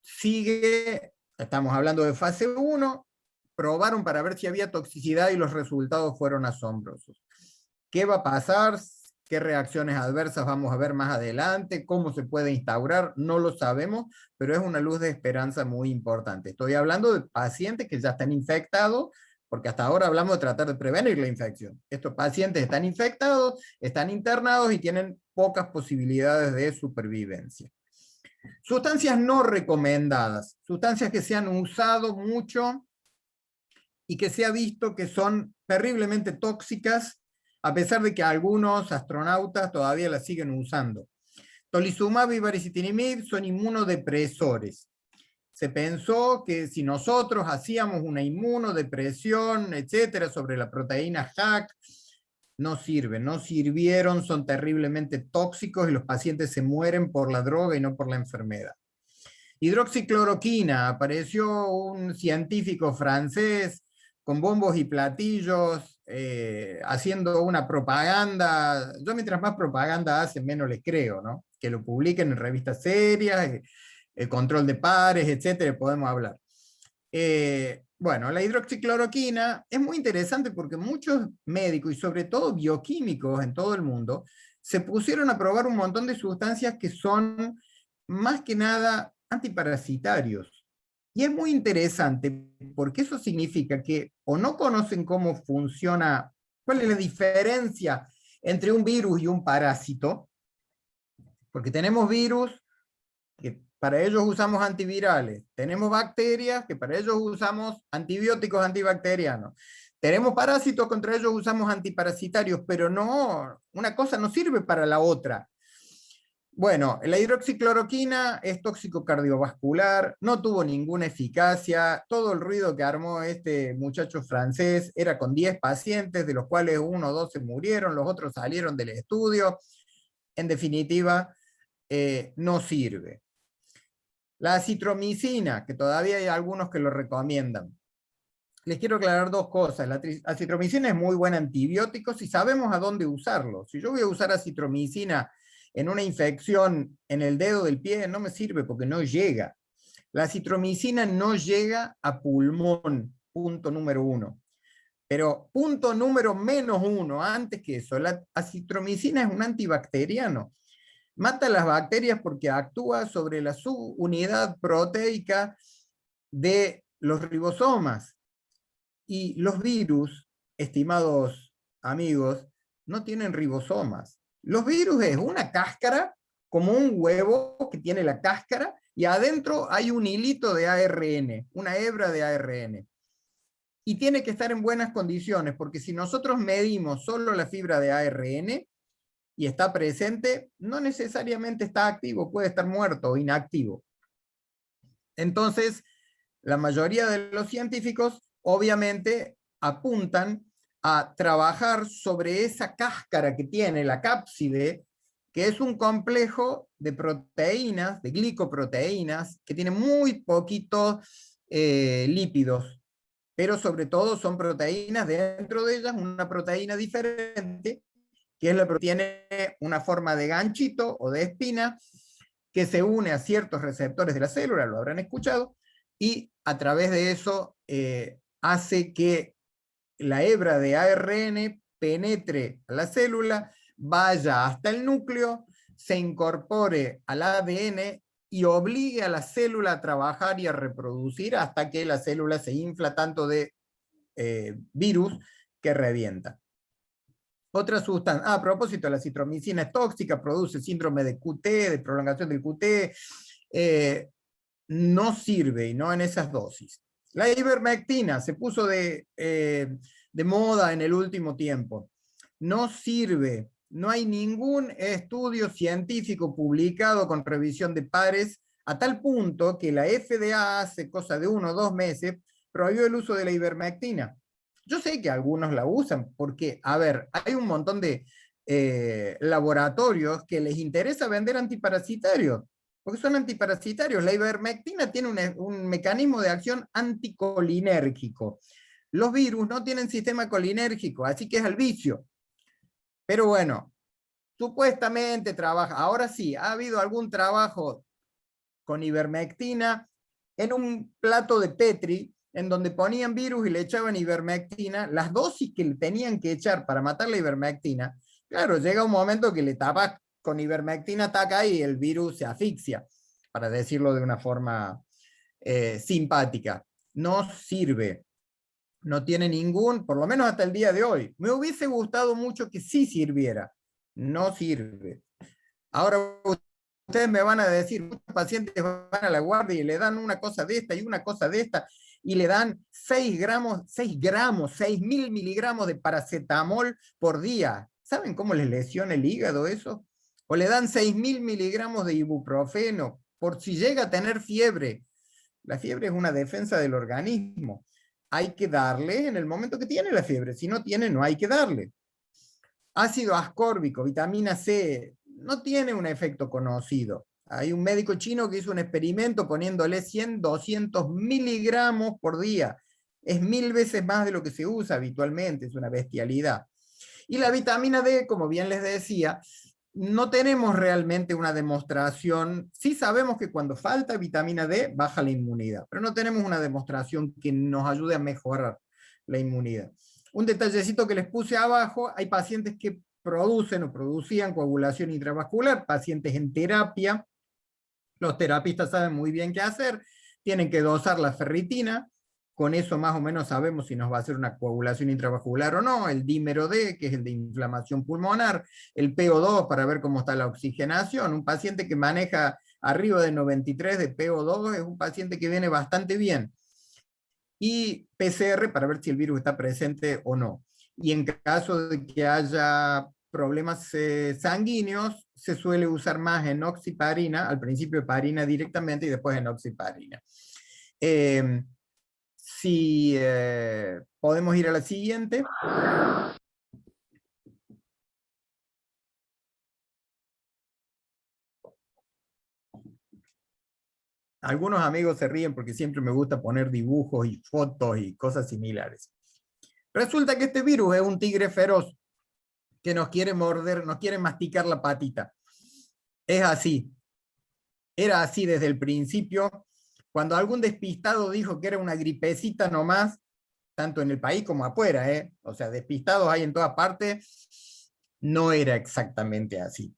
Sigue, estamos hablando de fase 1, probaron para ver si había toxicidad y los resultados fueron asombrosos. ¿Qué va a pasar? ¿Qué reacciones adversas vamos a ver más adelante? ¿Cómo se puede instaurar? No lo sabemos, pero es una luz de esperanza muy importante. Estoy hablando de pacientes que ya están infectados, porque hasta ahora hablamos de tratar de prevenir la infección. Estos pacientes están infectados, están internados y tienen pocas posibilidades de supervivencia. Sustancias no recomendadas, sustancias que se han usado mucho y que se ha visto que son terriblemente tóxicas, a pesar de que algunos astronautas todavía las siguen usando. Tolizumab y baricitinib son inmunodepresores. Se pensó que si nosotros hacíamos una inmunodepresión, etcétera, sobre la proteína JAK, no sirven, no sirvieron, son terriblemente tóxicos y los pacientes se mueren por la droga y no por la enfermedad. Hidroxicloroquina, apareció un científico francés con bombos y platillos, haciendo una propaganda. Yo mientras más propaganda hacen, menos les creo, ¿no? Que lo publiquen en revistas serias, el control de pares, etcétera, podemos hablar. Bueno, la hidroxicloroquina es muy interesante porque muchos médicos y sobre todo bioquímicos en todo el mundo se pusieron a probar un montón de sustancias que son más que nada antiparasitarios. Y es muy interesante porque eso significa que o no conocen cómo funciona, cuál es la diferencia entre un virus y un parásito, porque tenemos virus que para ellos usamos antivirales, tenemos bacterias que para ellos usamos antibióticos antibacterianos, tenemos parásitos, contra ellos usamos antiparasitarios, pero no, una cosa no sirve para la otra. Bueno, la hidroxicloroquina es tóxico cardiovascular, no tuvo ninguna eficacia, todo el ruido que armó este muchacho francés era con 10 pacientes, de los cuales 1 o 2 se murieron, los otros salieron del estudio. En definitiva, no sirve. La acitromicina, que todavía hay algunos que lo recomiendan. Les quiero aclarar 2 cosas. La acitromicina es muy buen antibiótico si sabemos a dónde usarlo. Si yo voy a usar acitromicina en una infección en el dedo del pie, no me sirve porque no llega. La acitromicina no llega a pulmón, punto número 1. Pero punto número -1, antes que eso, la acitromicina es un antibacteriano. Mata las bacterias porque actúa sobre la subunidad proteica de los ribosomas. Y los virus, estimados amigos, no tienen ribosomas. Los virus es una cáscara, como un huevo que tiene la cáscara, y adentro hay un hilito de ARN, una hebra de ARN. Y tiene que estar en buenas condiciones, porque si nosotros medimos solo la fibra de ARN, y está presente, no necesariamente está activo, puede estar muerto o inactivo. Entonces, la mayoría de los científicos obviamente apuntan a trabajar sobre esa cáscara que tiene la cápside, que es un complejo de proteínas, de glicoproteínas, que tiene muy poquitos lípidos, pero sobre todo son proteínas, dentro de ellas una proteína diferente, que es la que tiene una forma de ganchito o de espina, que se une a ciertos receptores de la célula, lo habrán escuchado, y a través de eso hace que la hebra de ARN penetre a la célula, vaya hasta el núcleo, se incorpore al ADN y obligue a la célula a trabajar y a reproducir hasta que la célula se infla tanto de virus que revienta. Otra sustancia, a propósito, la citromicina es tóxica, produce síndrome de QT, de prolongación del QT, no sirve, y no en esas dosis. La ivermectina se puso de moda en el último tiempo. No sirve, no hay ningún estudio científico publicado con revisión de pares, a tal punto que la FDA hace cosa de 1 o 2 meses prohibió el uso de la ivermectina. Yo sé que algunos la usan porque, a ver, hay un montón de laboratorios que les interesa vender antiparasitarios, porque son antiparasitarios. La ivermectina tiene un mecanismo de acción anticolinérgico. Los virus no tienen sistema colinérgico, así que es al vicio. Pero bueno, supuestamente trabaja. Ahora sí, ha habido algún trabajo con ivermectina en un plato de Petri, en donde ponían virus y le echaban ivermectina, las dosis que le tenían que echar para matar la ivermectina, claro, llega un momento que le tapas con ivermectina, ataca y el virus se asfixia, para decirlo de una forma simpática. No sirve, no tiene ningún, por lo menos hasta el día de hoy. Me hubiese gustado mucho que sí sirviera, no sirve. Ahora ustedes me van a decir, muchos pacientes van a la guardia y le dan una cosa de esta y una cosa de esta, y le dan 6.000 miligramos de paracetamol por día. ¿Saben cómo les lesiona el hígado eso? O le dan 6.000 miligramos de ibuprofeno por si llega a tener fiebre. La fiebre es una defensa del organismo. Hay que darle en el momento que tiene la fiebre. Si no tiene, no hay que darle. Ácido ascórbico, vitamina C, no tiene un efecto conocido. Hay un médico chino que hizo un experimento poniéndole 100, 200 miligramos por día. Es 1000 veces más de lo que se usa habitualmente, es una bestialidad. Y la vitamina D, como bien les decía, no tenemos realmente una demostración. Sí sabemos que cuando falta vitamina D baja la inmunidad, pero no tenemos una demostración que nos ayude a mejorar la inmunidad. Un detallecito que les puse abajo, hay pacientes que producen o producían coagulación intravascular, pacientes en terapia. Los terapistas saben muy bien qué hacer, tienen que dosar la ferritina, con eso más o menos sabemos si nos va a hacer una coagulación intravascular o no, el dímero D, que es el de inflamación pulmonar, el PO2 para ver cómo está la oxigenación. Un paciente que maneja arriba de 93 de PO2 es un paciente que viene bastante bien. Y PCR para ver si el virus está presente o no. Y en caso de que haya problemas sanguíneos, se suele usar más enoxiparina, al principio heparina directamente y después enoxiparina. Si podemos ir a la siguiente. Algunos amigos se ríen porque siempre me gusta poner dibujos y fotos y cosas similares. Resulta que este virus es un tigre feroz que nos quiere morder, nos quiere masticar la patita. Es así. Era así desde el principio. Cuando algún despistado dijo que era una gripecita nomás, tanto en el país como afuera, o sea, despistados hay en todas partes, no era exactamente así.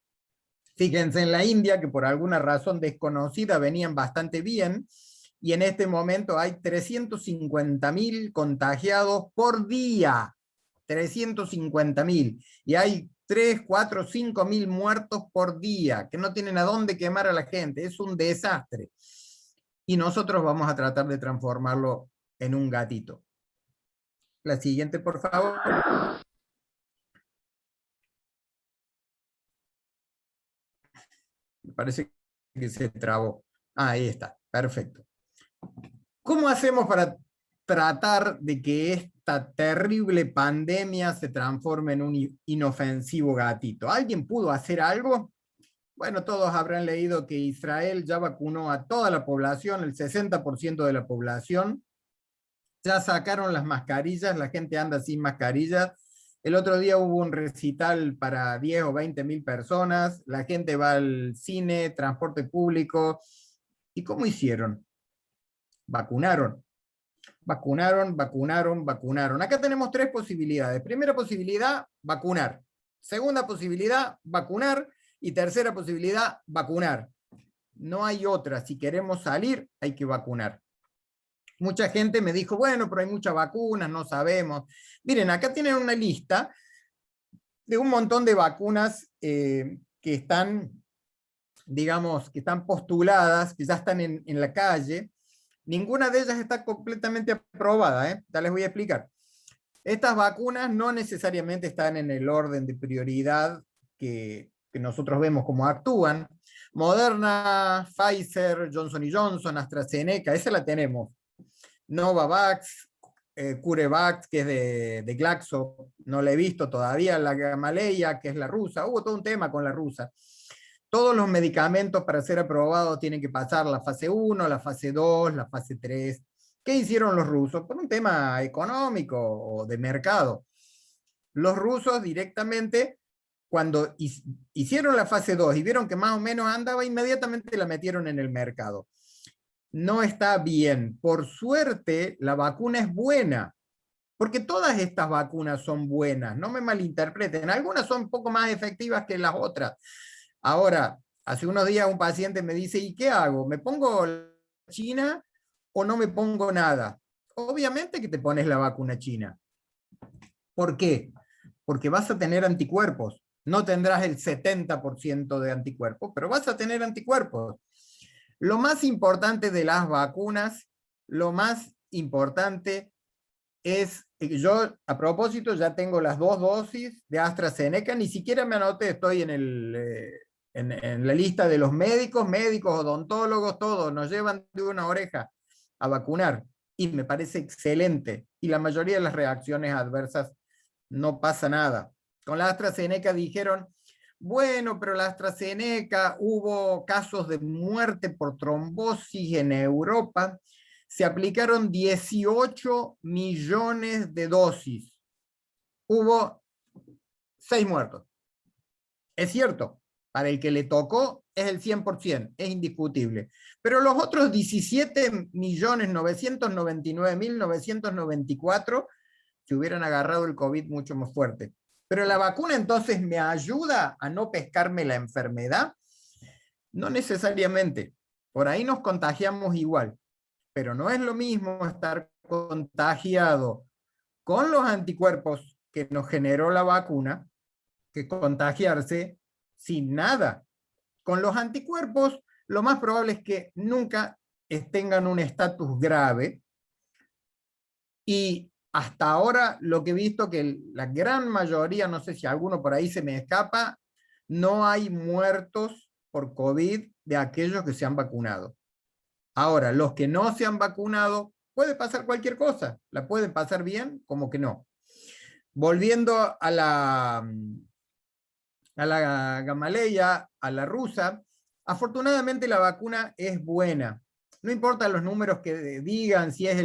Fíjense en la India, que por alguna razón desconocida venían bastante bien, y en este momento hay 350.000 contagiados por día. 350.000. Y hay 3, 4, 5.000 muertos por día, que no tienen a dónde quemar a la gente. Es un desastre. Y nosotros vamos a tratar de transformarlo en un gatito. La siguiente, por favor. Me parece que se trabó. Ah, ahí está, perfecto. ¿Cómo hacemos para tratar de que esta terrible pandemia se transforme en un inofensivo gatito? ¿Alguien pudo hacer algo? Bueno, todos habrán leído que Israel ya vacunó a toda la población, el 60% de la población. Ya sacaron las mascarillas, la gente anda sin mascarillas. El otro día hubo un recital para 10 o 20.000 personas, la gente va al cine, transporte público. ¿Y cómo hicieron? Vacunaron. Vacunaron, vacunaron, vacunaron. Acá tenemos 3 posibilidades. Primera posibilidad, vacunar. Segunda posibilidad, vacunar. Y tercera posibilidad, vacunar. No hay otra. Si queremos salir, hay que vacunar. Mucha gente me dijo, bueno, pero hay muchas vacunas, no sabemos. Miren, acá tienen una lista de un montón de vacunas que están, digamos, que están postuladas, que ya están en la calle. Ninguna de ellas está completamente aprobada, ya les voy a explicar. Estas vacunas no necesariamente están en el orden de prioridad que nosotros vemos cómo actúan. Moderna, Pfizer, Johnson & Johnson, AstraZeneca, esa la tenemos. Novavax, CureVac, que es de Glaxo, no la he visto todavía, la Gamaleya, que es la rusa, hubo todo un tema con la rusa. Todos los medicamentos para ser aprobados tienen que pasar la fase 1, la fase 2, la fase 3. ¿Qué hicieron los rusos? Por un tema económico o de mercado. Los rusos directamente, cuando hicieron la fase 2 y vieron que más o menos andaba, inmediatamente la metieron en el mercado. No está bien. Por suerte, la vacuna es buena, porque todas estas vacunas son buenas, no me malinterpreten. Algunas son un poco más efectivas que las otras. Ahora, hace unos días un paciente me dice, ¿y qué hago? ¿Me pongo la china o no me pongo nada? Obviamente que te pones la vacuna china. ¿Por qué? Porque vas a tener anticuerpos. No tendrás el 70% de anticuerpos, pero vas a tener anticuerpos. Lo más importante de las vacunas, lo más importante es, yo a propósito ya tengo las 2 dosis de AstraZeneca, ni siquiera me anoté, estoy en en la lista de los médicos, odontólogos, todos nos llevan de una oreja a vacunar. Y me parece excelente. Y la mayoría de las reacciones adversas no pasa nada. Con la AstraZeneca dijeron, bueno, pero la AstraZeneca hubo casos de muerte por trombosis en Europa. Se aplicaron 18 millones de dosis. Hubo 6 muertos. Es cierto, para el que le tocó es el 100%, es indiscutible. Pero los otros 17.999.994 se hubieran agarrado el COVID mucho más fuerte. Pero la vacuna entonces me ayuda a no pescarme la enfermedad. No necesariamente. Por ahí nos contagiamos igual. Pero no es lo mismo estar contagiado con los anticuerpos que nos generó la vacuna que contagiarse sin nada. Con los anticuerpos, lo más probable es que nunca tengan un estatus grave. Y hasta ahora lo que he visto que la gran mayoría, no sé si alguno por ahí se me escapa, no hay muertos por COVID de aquellos que se han vacunado. Ahora, los que no se han vacunado, puede pasar cualquier cosa. La pueden pasar bien, como que no. Volviendo a la gamaleya, a la rusa, afortunadamente la vacuna es buena. No importa los números que digan, si es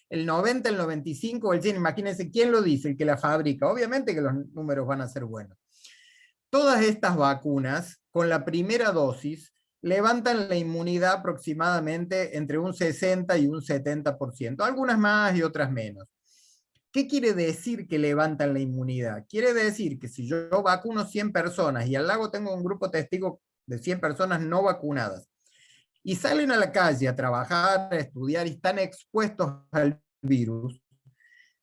el 90, el 95 o el 100, imagínense quién lo dice, el que la fabrica. Obviamente que los números van a ser buenos. Todas estas vacunas, con la primera dosis, levantan la inmunidad aproximadamente entre un 60 y un 70%, algunas más y otras menos. ¿Qué quiere decir que levantan la inmunidad? Quiere decir que si yo vacuno 100 personas y al lado tengo un grupo testigo de 100 personas no vacunadas y salen a la calle a trabajar, a estudiar y están expuestos al virus,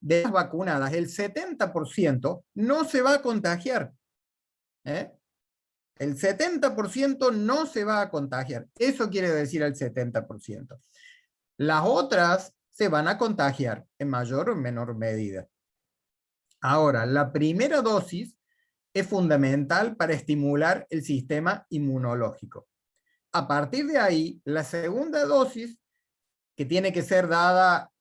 de las vacunadas, el 70% no se va a contagiar. El 70% no se va a contagiar. Eso quiere decir el 70%. Las otras se van a contagiar en mayor o menor medida. Ahora, la primera dosis es fundamental para estimular el sistema inmunológico. A partir de ahí, la segunda dosis, que tiene que ser dada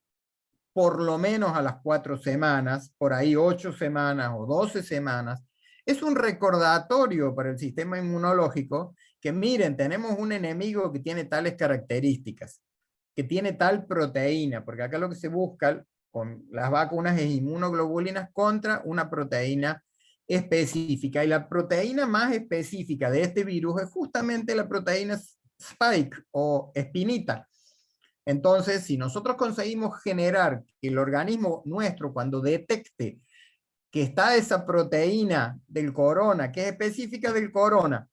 por lo menos a las 4 semanas, por ahí 8 semanas o 12 semanas, es un recordatorio para el sistema inmunológico que miren, tenemos un enemigo que tiene tales características, que tiene tal proteína, porque acá lo que se busca con las vacunas es inmunoglobulinas contra una proteína específica, y la proteína más específica de este virus es justamente la proteína spike o espinita. Entonces, si nosotros conseguimos generar que el organismo nuestro, cuando detecte que está esa proteína del corona, que es específica del corona,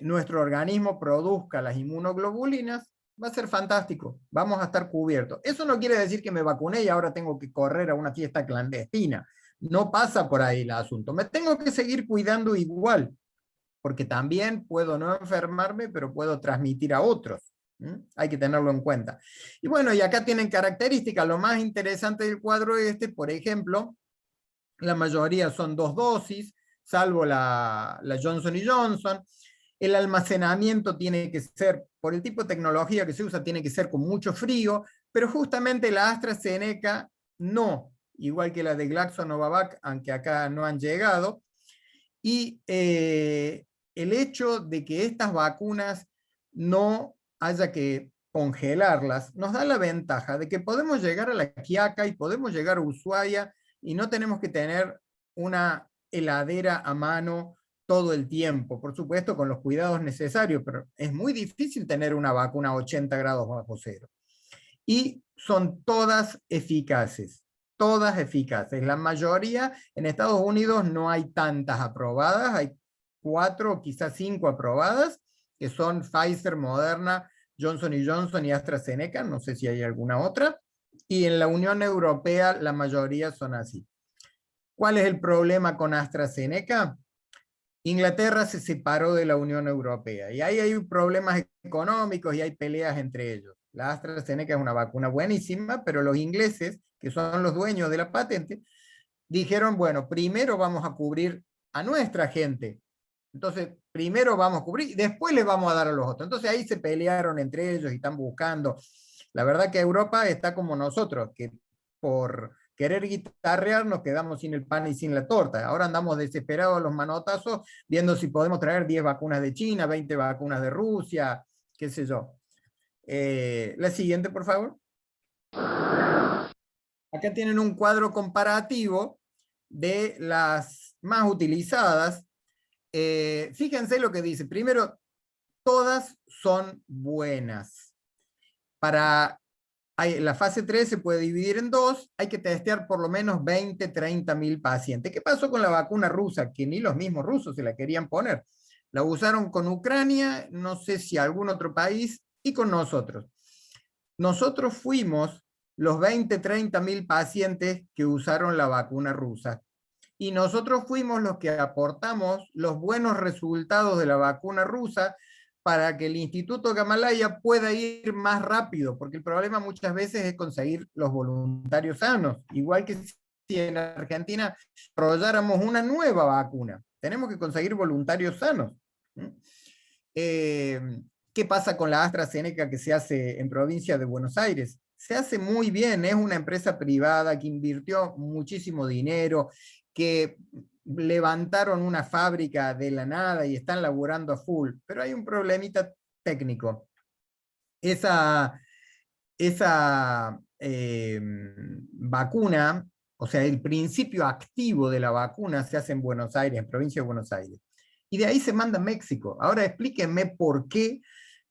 nuestro organismo produzca las inmunoglobulinas, va a ser fantástico, vamos a estar cubiertos. Eso no quiere decir que me vacuné y ahora tengo que correr a una fiesta clandestina. No pasa por ahí el asunto. Me tengo que seguir cuidando igual, porque también puedo no enfermarme, pero puedo transmitir a otros. Hay que tenerlo en cuenta. Y bueno, y acá tienen características. Lo más interesante del cuadro por ejemplo, la mayoría son 2 dosis, salvo la Johnson & Johnson. El almacenamiento tiene que ser, por el tipo de tecnología que se usa, tiene que ser con mucho frío, pero justamente la AstraZeneca no, igual que la de GlaxoSmithKline, aunque acá no han llegado. Y el hecho de que estas vacunas no haya que congelarlas, nos da la ventaja de que podemos llegar a La Quiaca y podemos llegar a Ushuaia y no tenemos que tener una heladera a mano todo el tiempo, por supuesto con los cuidados necesarios, pero es muy difícil tener una vacuna a 80 grados bajo cero. Y son todas eficaces, todas eficaces. La mayoría, en Estados Unidos no hay tantas aprobadas, hay 4 o quizás 5 aprobadas, que son Pfizer, Moderna, Johnson & Johnson y AstraZeneca, no sé si hay alguna otra, y en la Unión Europea la mayoría son así. ¿Cuál es el problema con AstraZeneca? Inglaterra se separó de la Unión Europea y ahí hay problemas económicos y hay peleas entre ellos. La AstraZeneca es una vacuna buenísima, pero los ingleses, que son los dueños de la patente, dijeron, bueno, primero vamos a cubrir a nuestra gente. Entonces, primero vamos a cubrir, y después les vamos a dar a los otros. Entonces ahí se pelearon entre ellos y están buscando. La verdad que Europa está como nosotros, que por querer guitarrear nos quedamos sin el pan y sin la torta. Ahora andamos desesperados a los manotazos, viendo si podemos traer 10 vacunas de China, 20 vacunas de Rusia, qué sé yo. La siguiente, por favor. Acá tienen un cuadro comparativo de las más utilizadas. Fíjense lo que dice. Primero, todas son buenas. La fase 3 se puede dividir en dos, hay que testear por lo menos 20, 30 mil pacientes. ¿Qué pasó con la vacuna rusa? Que ni los mismos rusos se la querían poner. La usaron con Ucrania, no sé si algún otro país, y con nosotros. Nosotros fuimos los 20, 30 mil pacientes que usaron la vacuna rusa. Y nosotros fuimos los que aportamos los buenos resultados de la vacuna rusa para que el Instituto Gamalaya pueda ir más rápido, porque el problema muchas veces es conseguir los voluntarios sanos, igual que si en Argentina desarrolláramos una nueva vacuna. Tenemos que conseguir voluntarios sanos. ¿Qué pasa con la AstraZeneca que se hace en provincia de Buenos Aires? Se hace muy bien, es una empresa privada que invirtió muchísimo dinero, que levantaron una fábrica de la nada y están laburando a full, pero hay un problemita técnico. Esa vacuna, o sea, el principio activo de la vacuna se hace en Buenos Aires, en provincia de Buenos Aires. Y de ahí se manda a México. Ahora explíquenme por qué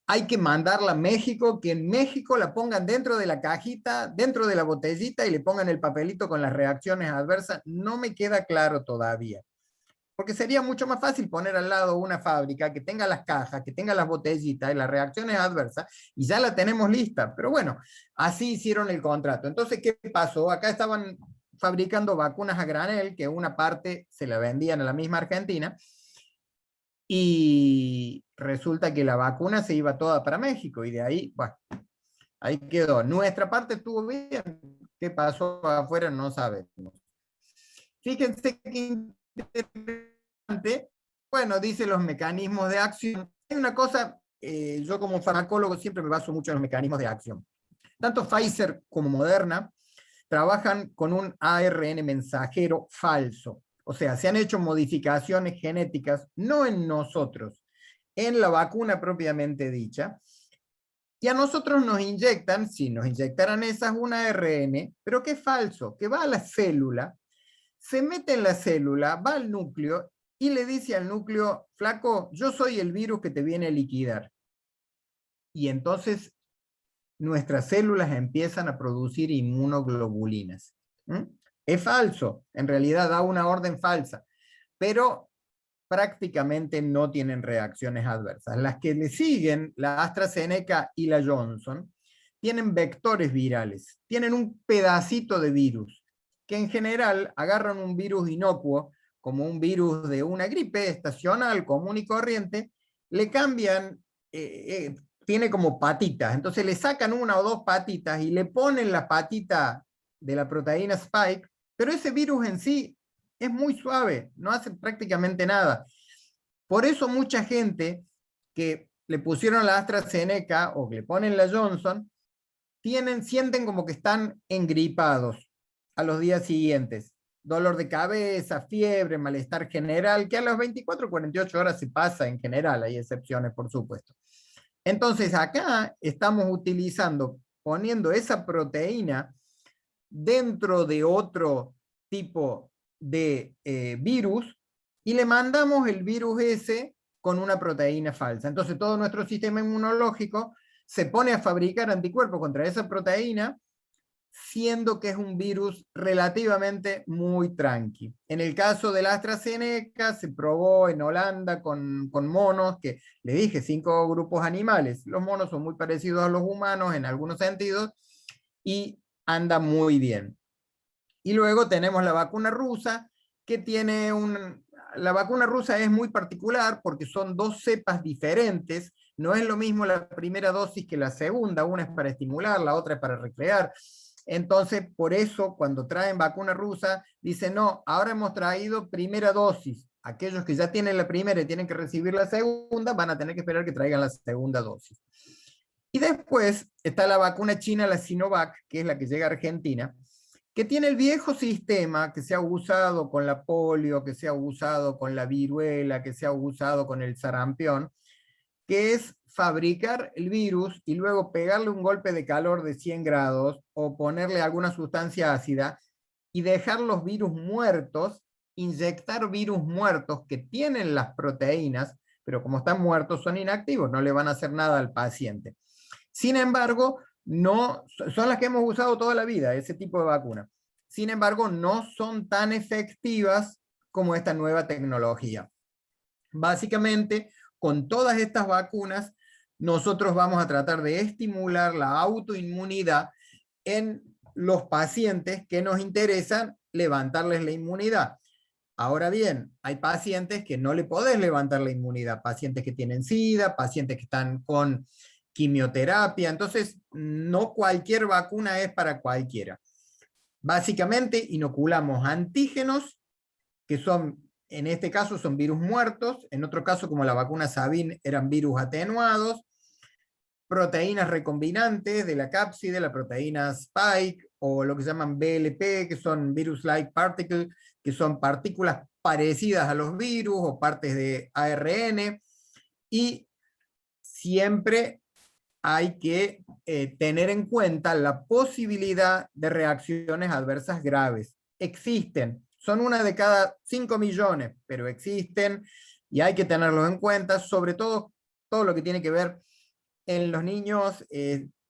hay que mandarla a México, que en México la pongan dentro de la cajita, dentro de la botellita y le pongan el papelito con las reacciones adversas. No me queda claro todavía. Porque sería mucho más fácil poner al lado una fábrica que tenga las cajas, que tenga las botellitas y las reacciones adversas, y ya la tenemos lista. Pero bueno, así hicieron el contrato. Entonces, ¿qué pasó? Acá estaban fabricando vacunas a granel, que una parte se la vendían a la misma Argentina, y resulta que la vacuna se iba toda para México, y de ahí, bueno, ahí quedó. Nuestra parte estuvo bien. ¿Qué pasó afuera? No sabemos. Fíjense que interesante. Bueno, dice los mecanismos de acción. Hay una cosa, yo como farmacólogo siempre me baso mucho en los mecanismos de acción. Tanto Pfizer como Moderna trabajan con un ARN mensajero falso. O sea, se han hecho modificaciones genéticas, no en nosotros, en la vacuna propiamente dicha, y a nosotros nos inyectan, si nos inyectaran esas, un ARN, pero que es falso, que va a la célula, se mete en la célula, va al núcleo y le dice al núcleo, flaco, yo soy el virus que te viene a liquidar. Y entonces nuestras células empiezan a producir inmunoglobulinas. Es falso, en realidad da una orden falsa, pero prácticamente no tienen reacciones adversas. Las que le siguen, la AstraZeneca y la Johnson, tienen vectores virales, tienen un pedacito de virus, que en general agarran un virus inocuo, como un virus de una gripe estacional, común y corriente, le cambian, tiene como patitas, entonces le sacan una o dos patitas y le ponen la patita de la proteína Spike, pero ese virus en sí es muy suave, no hace prácticamente nada. Por eso mucha gente que le pusieron la AstraZeneca o que le ponen la Johnson, sienten como que están engripados a los días siguientes. Dolor de cabeza, fiebre, malestar general, que a las 24 o 48 horas se pasa en general, hay excepciones por supuesto. Entonces acá estamos utilizando, poniendo esa proteína dentro de otro tipo de virus y le mandamos el virus ese con una proteína falsa. Entonces todo nuestro sistema inmunológico se pone a fabricar anticuerpos contra esa proteína, siendo que es un virus relativamente muy tranqui. En el caso de la AstraZeneca se probó en Holanda con monos, que le dije 5 grupos animales. Los monos son muy parecidos a los humanos en algunos sentidos y anda muy bien. Y luego tenemos la vacuna rusa, que tiene la vacuna rusa es muy particular porque son 2 cepas diferentes. No es lo mismo la primera dosis que la segunda, una es para estimular, la otra es para recrear. Entonces, por eso, cuando traen vacuna rusa, dicen, no, ahora hemos traído primera dosis. aquellos que ya tienen la primera y tienen que recibir la segunda, van a tener que esperar que traigan la segunda dosis. Y después está la vacuna china, la Sinovac, que es la que llega a Argentina, que tiene el viejo sistema que se ha usado con la polio, que se ha usado con la viruela, que se ha usado con el sarampión, que es fabricar el virus y luego pegarle un golpe de calor de 100 grados o ponerle alguna sustancia ácida y dejar los virus muertos, inyectar virus muertos que tienen las proteínas, pero como están muertos son inactivos, no le van a hacer nada al paciente. Sin embargo, no, son las que hemos usado toda la vida, ese tipo de vacuna. Sin embargo, no son tan efectivas como esta nueva tecnología. Básicamente, con todas estas vacunas, nosotros vamos a tratar de estimular la autoinmunidad en los pacientes que nos interesan levantarles la inmunidad. Ahora bien, hay pacientes que no le podés levantar la inmunidad, pacientes que tienen SIDA, pacientes que están con quimioterapia, entonces no cualquier vacuna es para cualquiera. Básicamente inoculamos antígenos, que son, en este caso son virus muertos, en otro caso como la vacuna Sabin eran virus atenuados, proteínas recombinantes de la cápside, la proteína Spike, o lo que se llaman VLP, que son virus-like particle, que son partículas parecidas a los virus o partes de ARN, y siempre hay que tener en cuenta la posibilidad de reacciones adversas graves. Existen, son una de cada 5 millones, pero existen y hay que tenerlos en cuenta, sobre todo lo que tiene que ver en los niños,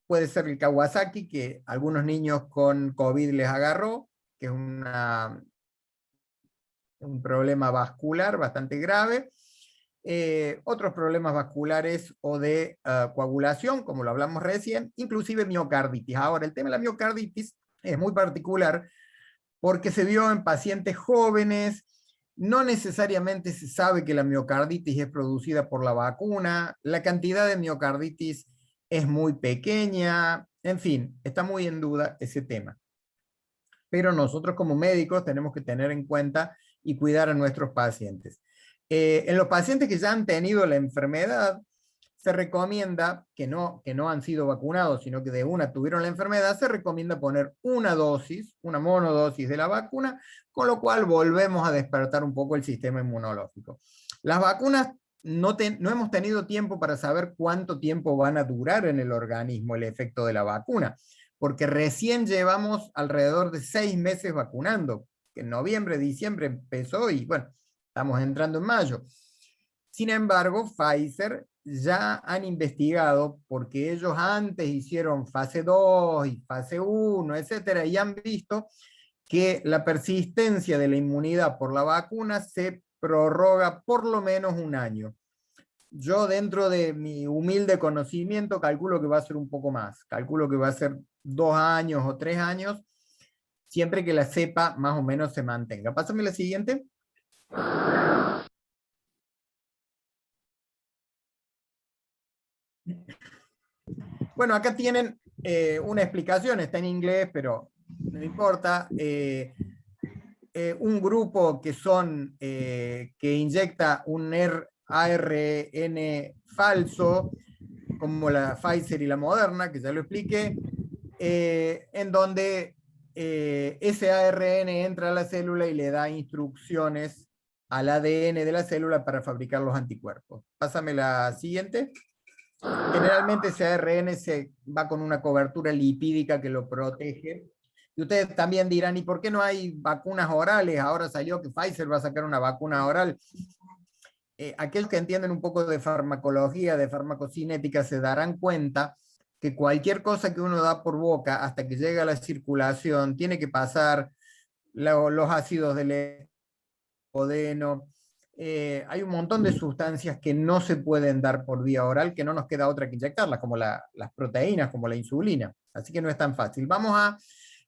puede ser el Kawasaki, que algunos niños con COVID les agarró, que es un problema vascular bastante grave. Otros problemas vasculares o de coagulación, como lo hablamos recién, inclusive miocarditis. Ahora, el tema de la miocarditis es muy particular porque se vio en pacientes jóvenes, no necesariamente se sabe que la miocarditis es producida por la vacuna, la cantidad de miocarditis es muy pequeña, en fin, está muy en duda ese tema. Pero nosotros como médicos tenemos que tener en cuenta y cuidar a nuestros pacientes. En los pacientes que ya han tenido la enfermedad, se recomienda, que no han sido vacunados, sino que de una tuvieron la enfermedad, se recomienda poner una dosis, una monodosis de la vacuna, con lo cual volvemos a despertar un poco el sistema inmunológico. Las vacunas no hemos tenido tiempo para saber cuánto tiempo van a durar en el organismo el efecto de la vacuna, porque recién llevamos alrededor de 6 meses vacunando, que en noviembre, diciembre empezó y bueno, estamos entrando en mayo. Sin embargo, Pfizer ya han investigado, porque ellos antes hicieron fase 2 y fase 1, etcétera, y han visto que la persistencia de la inmunidad por la vacuna se prorroga por lo menos 1 año. Yo, dentro de mi humilde conocimiento, calculo que va a ser un poco más. Calculo que va a ser 2 años o 3 años, siempre que la cepa más o menos se mantenga. Pásame la siguiente. Bueno, acá tienen una explicación, está en inglés, pero no importa. Un grupo que inyecta un ARN falso, como la Pfizer y la Moderna, que ya lo expliqué, en donde ese ARN entra a la célula y le da instrucciones al ADN de la célula para fabricar los anticuerpos. Pásame la siguiente. Generalmente ese ARN va con una cobertura lipídica que lo protege. Y ustedes también dirán, ¿y por qué no hay vacunas orales? Ahora salió que Pfizer va a sacar una vacuna oral. Aquellos que entienden un poco de farmacología, de farmacocinética, se darán cuenta que cualquier cosa que uno da por boca hasta que llega a la circulación tiene que pasar los ácidos del odeno. Hay un montón de sustancias que no se pueden dar por vía oral, que no nos queda otra que inyectarlas, como las proteínas, como la insulina. Así que no es tan fácil. Vamos a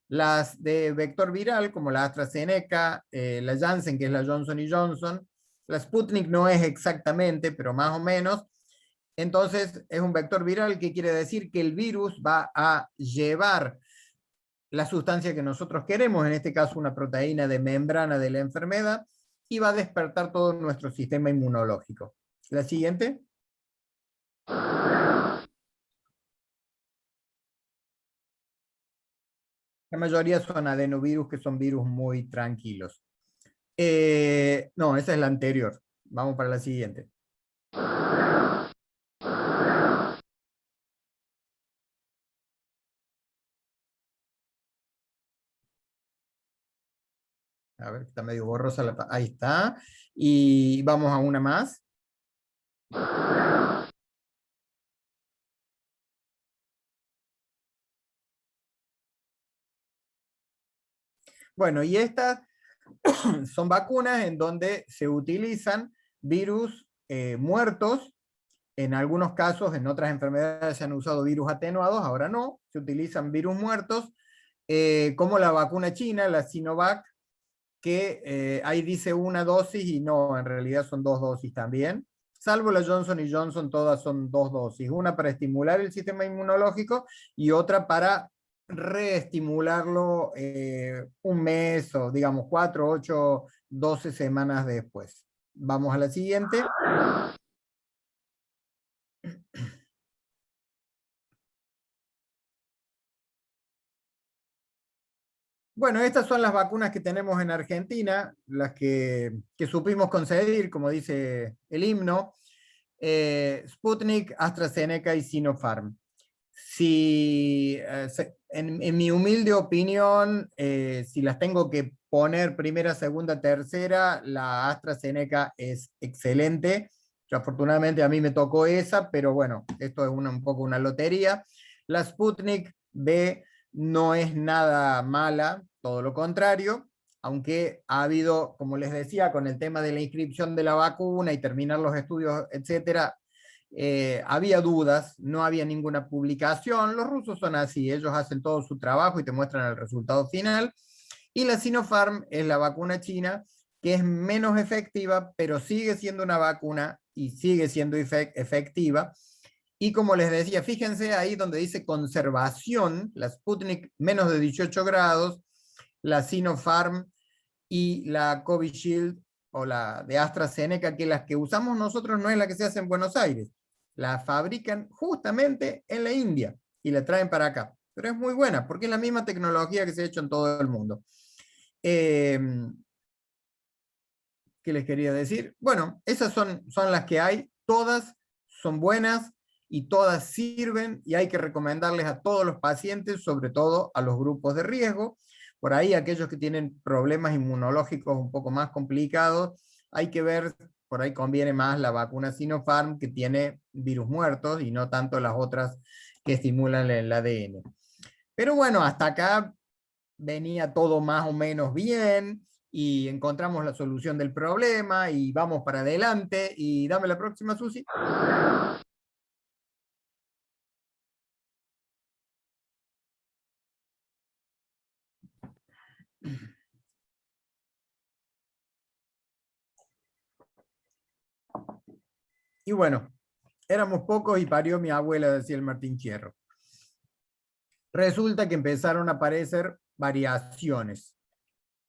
las de vector viral, como la AstraZeneca, la Janssen, que es la Johnson & Johnson. La Sputnik no es exactamente, pero más o menos. Entonces, es un vector viral, que quiere decir que el virus va a llevar la sustancia que nosotros queremos, en este caso una proteína de membrana de la enfermedad, y va a despertar todo nuestro sistema inmunológico. La siguiente. La mayoría son adenovirus, que son virus muy tranquilos. No, esa es la anterior. Vamos para la siguiente. A ver, está medio borrosa la... Ahí está. Y vamos a una más. Bueno, y estas son vacunas en donde se utilizan virus muertos. En algunos casos, en otras enfermedades se han usado virus atenuados, ahora no, se utilizan virus muertos, como la vacuna china, la Sinovac, que ahí dice una dosis y no, en realidad son 2 dosis también, salvo la Johnson & Johnson, todas son 2 dosis, una para estimular el sistema inmunológico y otra para reestimularlo un mes o digamos 4, 8, 12 semanas después. Vamos a la siguiente. Bueno, estas son las vacunas que tenemos en Argentina, las que supimos conseguir, como dice el himno, Sputnik, AstraZeneca y Sinopharm. Si, en mi humilde opinión, si las tengo que poner primera, segunda, tercera, la AstraZeneca es excelente. Yo, afortunadamente a mí me tocó esa, pero bueno, esto es un poco una lotería. La Sputnik B no es nada mala, todo lo contrario, aunque ha habido, como les decía, con el tema de la inscripción de la vacuna y terminar los estudios, etcétera, había dudas, no había ninguna publicación. Los rusos son así, ellos hacen todo su trabajo y te muestran el resultado final. Y la Sinopharm es la vacuna china, que es menos efectiva, pero sigue siendo una vacuna y sigue siendo efectiva. Y como les decía, fíjense ahí donde dice conservación, la Sputnik menos de 18 grados, la Sinopharm y la Covishield o la de AstraZeneca, que las que usamos nosotros no es la que se hace en Buenos Aires, la fabrican justamente en la India y la traen para acá. Pero es muy buena porque es la misma tecnología que se ha hecho en todo el mundo. ¿Qué les quería decir? Bueno, esas son las que hay, todas son buenas y todas sirven y hay que recomendarles a todos los pacientes, sobre todo a los grupos de riesgo. Por ahí aquellos que tienen problemas inmunológicos un poco más complicados, hay que ver, por ahí conviene más la vacuna Sinopharm, que tiene virus muertos y no tanto las otras que estimulan el ADN. Pero bueno, hasta acá venía todo más o menos bien y encontramos la solución del problema y vamos para adelante. Y dame la próxima, Susi. Y bueno, éramos pocos y parió mi abuela, decía el Martín Fierro. Resulta que empezaron a aparecer variaciones,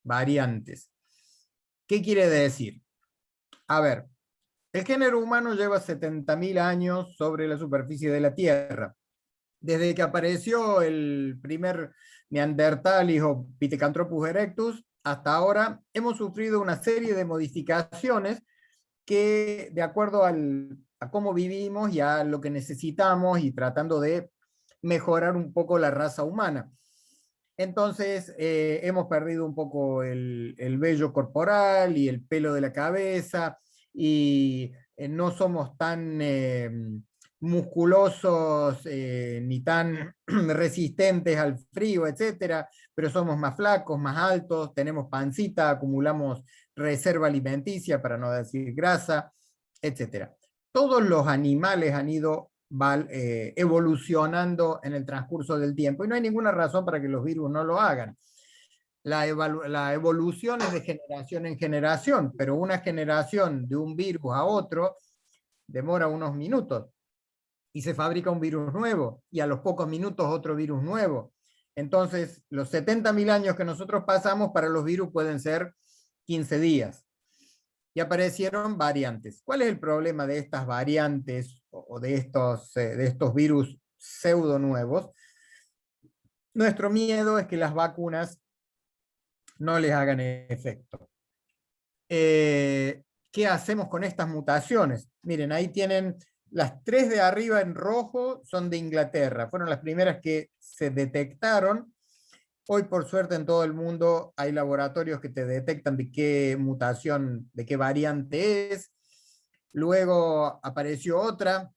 variantes. ¿Qué quiere decir? A ver, el género humano lleva 70.000 años sobre la superficie de la Tierra. Desde que apareció el primer Neandertal o Pithecanthropus erectus, hasta ahora hemos sufrido una serie de modificaciones que, de acuerdo a cómo vivimos y a lo que necesitamos y tratando de mejorar un poco la raza humana. Entonces, hemos perdido un poco el vello corporal y el pelo de la cabeza, y no somos tan musculosos ni tan resistentes al frío, etcétera, pero somos más flacos, más altos, tenemos pancita, acumulamos reserva alimenticia, para no decir grasa, etcétera. Todos los animales han ido evolucionando en el transcurso del tiempo y no hay ninguna razón para que los virus no lo hagan. La evolución es de generación en generación, pero una generación de un virus a otro demora unos minutos y se fabrica un virus nuevo y a los pocos minutos otro virus nuevo. Entonces, los 70.000 años que nosotros pasamos para los virus pueden ser 15 días. y aparecieron variantes. ¿Cuál es el problema de estas variantes o de estos virus pseudo nuevos? Nuestro miedo es que las vacunas no les hagan efecto. ¿Qué hacemos con estas mutaciones? Miren, ahí tienen las 3 de arriba en rojo, son de Inglaterra. Fueron las primeras que se detectaron. Hoy, por suerte, en todo el mundo hay laboratorios que te detectan de qué mutación, de qué variante es. Luego apareció otra,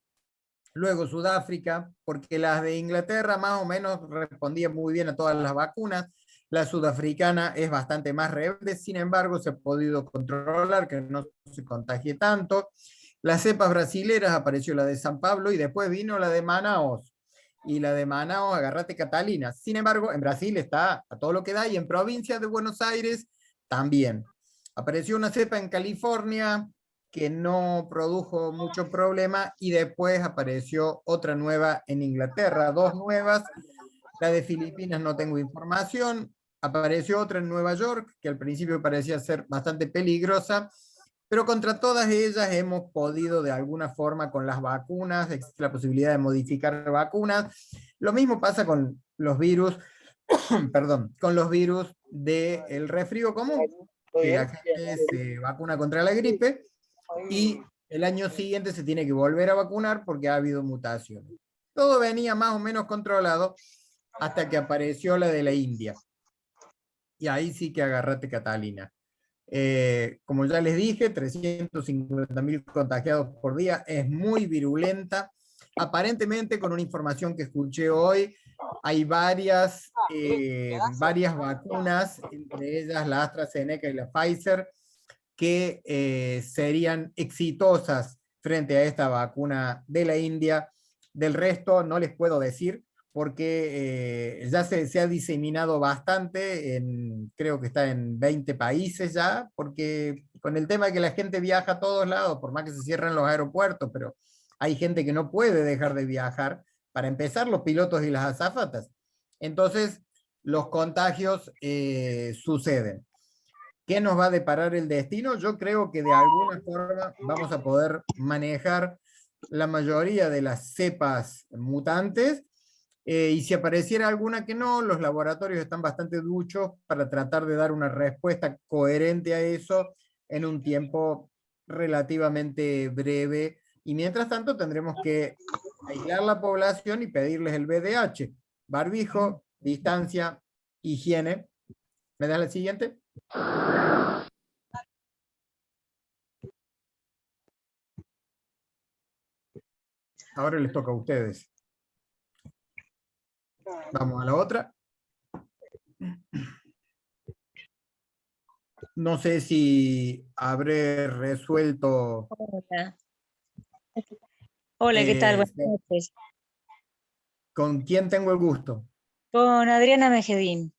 luego Sudáfrica, porque las de Inglaterra más o menos respondían muy bien a todas las vacunas. La sudafricana es bastante más rebelde, sin embargo, se ha podido controlar que no se contagie tanto. Las cepas brasileras, apareció la de San Pablo y después vino la de Manaos. Y la de Manaos, agarrate Catalina. Sin embargo, en Brasil está a todo lo que da y en provincia de Buenos Aires también. Apareció una cepa en California que no produjo mucho problema y después apareció otra nueva en Inglaterra, 2 nuevas. La de Filipinas no tengo información. Apareció otra en Nueva York, que al principio parecía ser bastante peligrosa, pero contra todas ellas hemos podido de alguna forma con las vacunas, existe la posibilidad de modificar vacunas. Lo mismo pasa con los virus, perdón, con los virus del resfrío común, que la gente se vacuna contra la gripe y el año siguiente se tiene que volver a vacunar porque ha habido mutaciones. Todo venía más o menos controlado hasta que apareció la de la India. Y ahí sí que agarrate Catalina. Como ya les dije, 350.000 contagiados por día, es muy virulenta. Aparentemente, con una información que escuché hoy, hay varias vacunas, entre ellas la AstraZeneca y la Pfizer, que serían exitosas frente a esta vacuna de la India. Del resto no les puedo decir, porque ya se ha diseminado bastante, creo que está en 20 países ya, porque con el tema de que la gente viaja a todos lados, por más que se cierren los aeropuertos, pero hay gente que no puede dejar de viajar, para empezar los pilotos y las azafatas. Entonces, los contagios suceden. ¿Qué nos va a deparar el destino? Yo creo que de alguna forma vamos a poder manejar la mayoría de las cepas mutantes, y si apareciera alguna que no, los laboratorios están bastante duchos para tratar de dar una respuesta coherente a eso en un tiempo relativamente breve. Y mientras tanto tendremos que aislar la población y pedirles el VDH, barbijo, distancia, higiene. ¿Me das la siguiente? Ahora les toca a ustedes. Vamos a la otra. No sé si habré resuelto. Hola. Hola, ¿qué tal? Buenas noches. ¿Con quién tengo el gusto? Con Adriana Mejidín.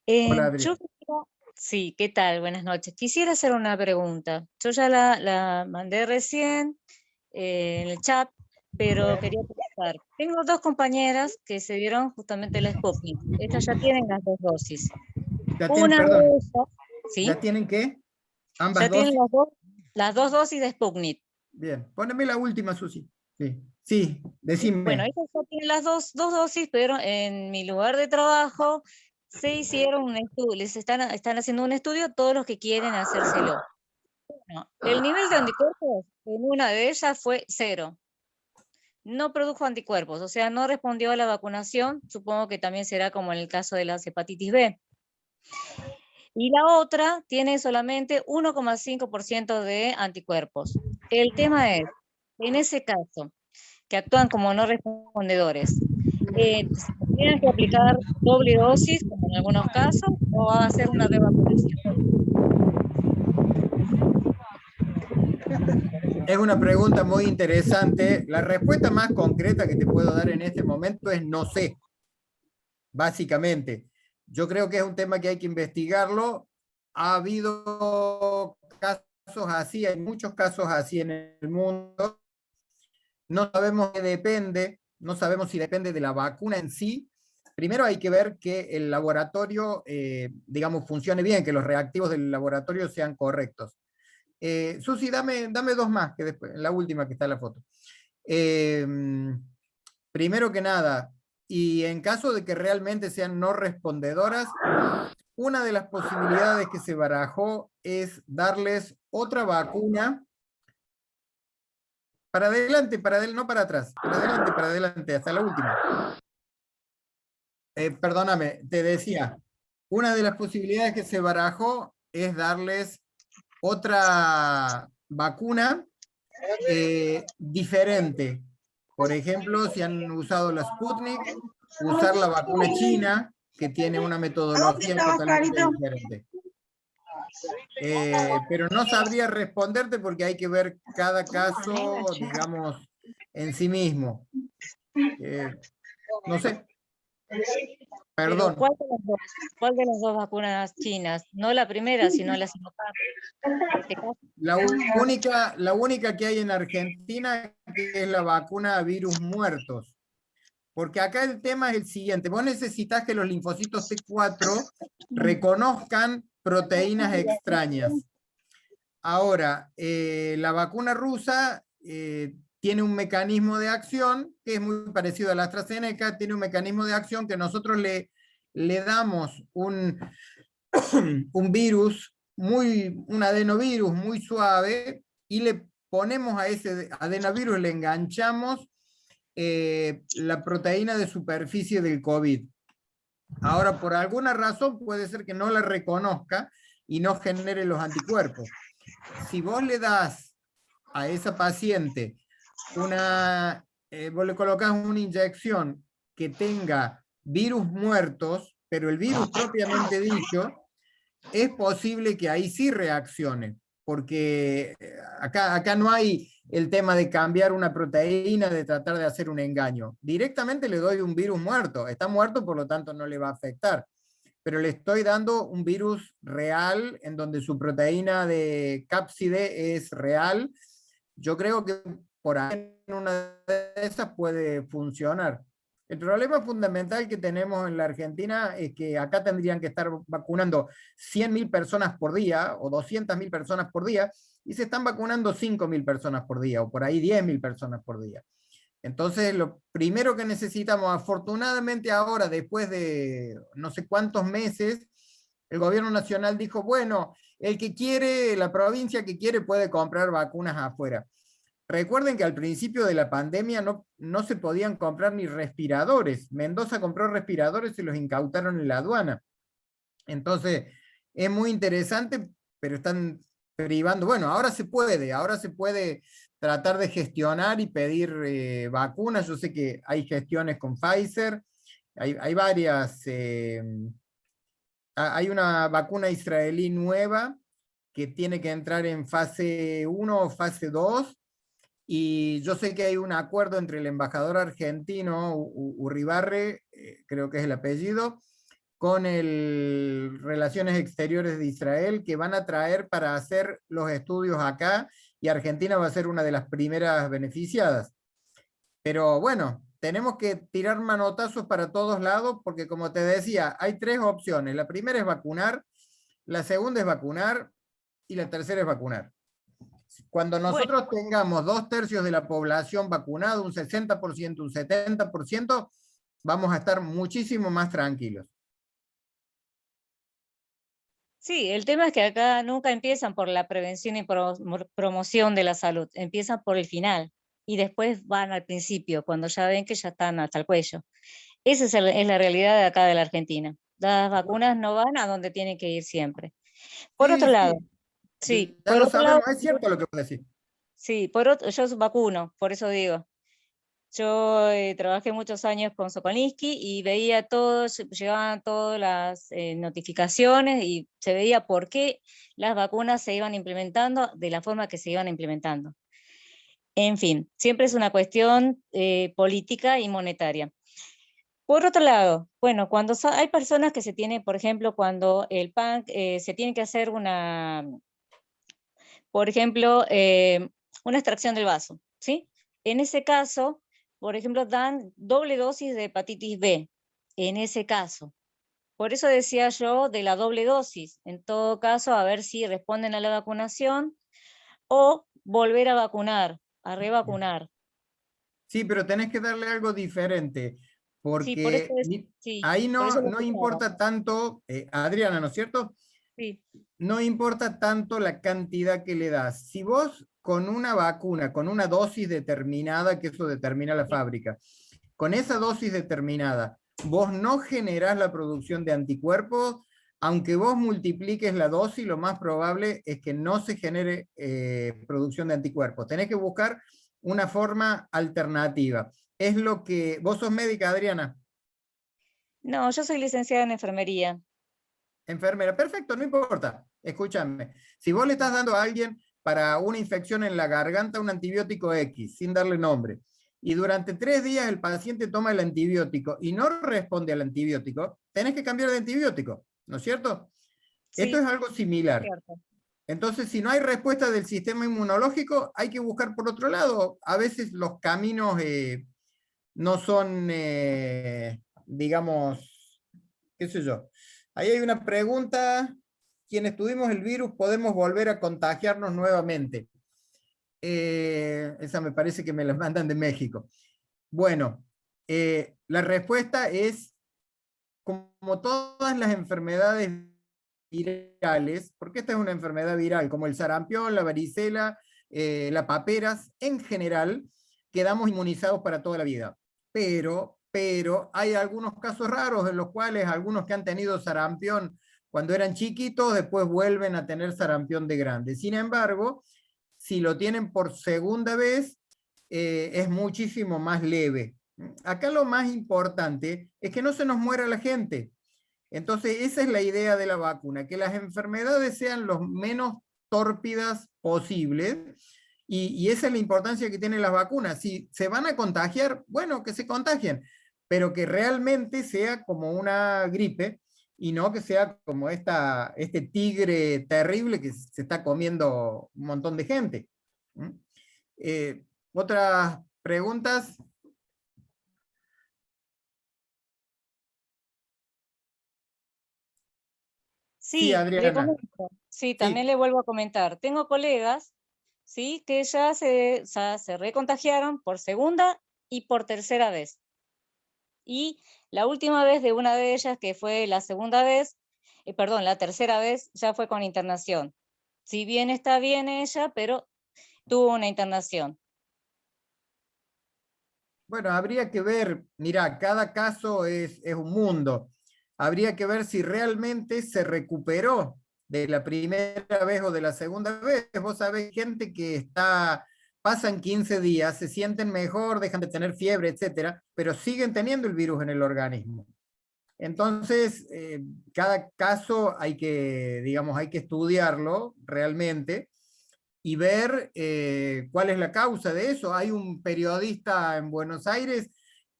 Hola, Adriana. Sí, ¿qué tal? Buenas noches. Quisiera hacer una pregunta. Yo ya la mandé recién en el chat, pero quería preguntar. Tengo 2 compañeras que se dieron justamente la Sputnik. Estas ya tienen las 2 dosis. ¿Ya tienen, perdón, de ellas, ¿sí? ¿ya tienen qué? ¿Ambas ya dosis? tienen las dos dosis de Sputnik. Bien, poneme la última, Susi. Sí, decime. Bueno, ellos ya tienen las dos dosis, pero en mi lugar de trabajo se hicieron un estudio, están haciendo un estudio todos los que quieren hacérselo. Bueno, el nivel de anticuerpos en una de ellas fue 0. No produjo anticuerpos, o sea, no respondió a la vacunación. Supongo que también será como en el caso de la hepatitis B. Y la otra tiene solamente 1,5% de anticuerpos. El tema es, en ese caso, que actúan como no respondedores, ¿se tendrían que aplicar doble dosis, como en algunos casos, o va a ser una revacunación? Es una pregunta muy interesante. La respuesta más concreta que te puedo dar en este momento es no sé. Básicamente, yo creo que es un tema que hay que investigarlo. Ha habido casos así, hay muchos casos así en el mundo. No sabemos qué depende, no sabemos si depende de la vacuna en sí. Primero hay que ver que el laboratorio, digamos, funcione bien, que los reactivos del laboratorio sean correctos. Susi, dame dos más, que después, la última que está en la foto. Primero que nada, y en caso de que realmente sean no respondedoras, una de las posibilidades que se barajó es darles otra vacuna. Para adelante, no para atrás, para adelante, hasta la última. Perdóname, te decía, una de las posibilidades que se barajó es darles otra vacuna diferente. Por ejemplo, si han usado la Sputnik, usar la vacuna china, que tiene una metodología totalmente diferente. Pero no sabría responderte porque hay que ver cada caso, digamos, en sí mismo. No sé. Perdón. Pero ¿cuál de las dos vacunas chinas? No la primera, sino la Sinovac. En este caso. La única que hay en Argentina que es la vacuna a virus muertos. Porque acá el tema es el siguiente. Vos necesitas que los linfocitos T4 reconozcan proteínas extrañas. Ahora, la vacuna rusa tiene un mecanismo de acción que es muy parecido a la AstraZeneca, tiene un mecanismo de acción que nosotros le damos un virus, un adenovirus muy suave, y le ponemos a ese adenovirus, le enganchamos la proteína de superficie del COVID. Ahora, por alguna razón puede ser que no la reconozca y no genere los anticuerpos. Si vos le das a esa paciente vos le colocás una inyección que tenga virus muertos, pero el virus propiamente dicho, es posible que ahí sí reaccione, porque acá no hay el tema de cambiar una proteína, de tratar de hacer un engaño. Directamente le doy un virus muerto, está muerto, por lo tanto no le va a afectar, pero le estoy dando un virus real en donde su proteína de cápside es real. Yo creo que por ahí en una de esas puede funcionar. El problema fundamental que tenemos en la Argentina es que acá tendrían que estar vacunando 100.000 personas por día o 200.000 personas por día y se están vacunando 5.000 personas por día o por ahí 10.000 personas por día. Entonces, lo primero que necesitamos, afortunadamente ahora, después de no sé cuántos meses, el gobierno nacional dijo, bueno, el que quiere, la provincia que quiere puede comprar vacunas afuera. Recuerden que al principio de la pandemia no se podían comprar ni respiradores. Mendoza compró respiradores y los incautaron en la aduana. Entonces, es muy interesante, pero están privando. Bueno, ahora se puede tratar de gestionar y pedir vacunas. Yo sé que hay gestiones con Pfizer, hay varias. Hay una vacuna israelí nueva que tiene que entrar en fase 1 o fase 2. Y yo sé que hay un acuerdo entre el embajador argentino, Urribarre, creo que es el apellido, con el Relaciones Exteriores de Israel, que van a traer para hacer los estudios acá, y Argentina va a ser una de las primeras beneficiadas. Pero bueno, tenemos que tirar manotazos para todos lados, porque como te decía, hay tres opciones. La primera es vacunar, la segunda es vacunar, y la tercera es vacunar. Cuando nosotros tengamos 2/3 de la población vacunada, un 60%, un 70%, vamos a estar muchísimo más tranquilos. Sí, el tema es que acá nunca empiezan por la prevención y promoción de la salud, empiezan por el final y después van al principio, cuando ya ven que ya están hasta el cuello. Esa es la realidad de acá de la Argentina. Las vacunas no van a donde tienen que ir siempre. Por otro lado, sí, ya lo sabemos, es cierto lo que vos decís. Sí, yo vacuno, por eso digo. Yo trabajé muchos años con Sokolinsky y veía todos, llegaban todas las notificaciones y se veía por qué las vacunas se iban implementando de la forma que se iban implementando. En fin, siempre es una cuestión política y monetaria. Por otro lado, bueno, cuando hay personas que se tienen, por ejemplo, cuando el PAN se tiene que hacer por ejemplo, una extracción del vaso, ¿sí? En ese caso, por ejemplo, dan doble dosis de hepatitis B, en ese caso. Por eso decía yo de la doble dosis. En todo caso, a ver si responden a la vacunación o volver a vacunar, a revacunar. Sí, pero tenés que darle algo diferente, Sí, por eso porque sí, ahí por eso no, lo no separo. importa tanto, Adriana, ¿no es cierto? Sí, No importa tanto la cantidad que le das. Si vos con una vacuna, con una dosis determinada, que eso determina la sí, fábrica, con esa dosis determinada, vos no generás la producción de anticuerpos, aunque vos multipliques la dosis, lo más probable es que no se genere producción de anticuerpos. Tenés que buscar una forma alternativa. Es lo que... ¿Vos sos médica, Adriana? no, yo soy licenciada en enfermería. Enfermera, perfecto, no importa. Escúchame, si vos le estás dando a alguien para una infección en la garganta un antibiótico X, sin darle nombre, y durante 3 días el paciente toma el antibiótico y no responde al antibiótico, tenés que cambiar de antibiótico, ¿no es cierto? Esto es Sí, algo similar. cierto. Entonces, si no hay respuesta del sistema inmunológico, hay que buscar por otro lado. A veces los caminos no son, digamos, qué sé yo. Ahí hay una pregunta. Quienes tuvimos el virus podemos volver a contagiarnos nuevamente. Esa me parece que me la mandan de México. Bueno, la respuesta es, como todas las enfermedades virales, porque esta es una enfermedad viral, como el sarampión, la varicela, la paperas, en general, quedamos inmunizados para toda la vida. Pero hay algunos casos raros en los cuales algunos que han tenido sarampión cuando eran chiquitos, después vuelven a tener sarampión de grande. Sin embargo, si lo tienen por segunda vez, es muchísimo más leve. Acá lo más importante es que no se nos muera la gente. Entonces, esa es la idea de la vacuna, que las enfermedades sean lo menos tórpidas posibles, y esa es la importancia que tienen las vacunas. Si se van a contagiar, bueno, que se contagien, pero que realmente sea como una gripe y no que sea como este tigre terrible que se está comiendo un montón de gente. ¿Mm? ¿Otras preguntas? Sí, Sí, le Adriana. comento. Sí, también Sí. le vuelvo a comentar. Tengo colegas, sí, que ya se recontagiaron por segunda y por tercera vez. Y la última vez de una de ellas, que fue la segunda vez, perdón, la tercera vez, ya fue con internación. Si bien está bien ella, pero tuvo una internación. Bueno, habría que ver, mira, cada caso es un mundo. Habría que ver si realmente se recuperó de la primera vez o de la segunda vez. Vos sabés, gente que pasan 15 días, se sienten mejor, dejan de tener fiebre, etcétera, pero siguen teniendo el virus en el organismo. Entonces, cada caso hay que, digamos, hay que estudiarlo realmente y ver cuál es la causa de eso. Hay un periodista en Buenos Aires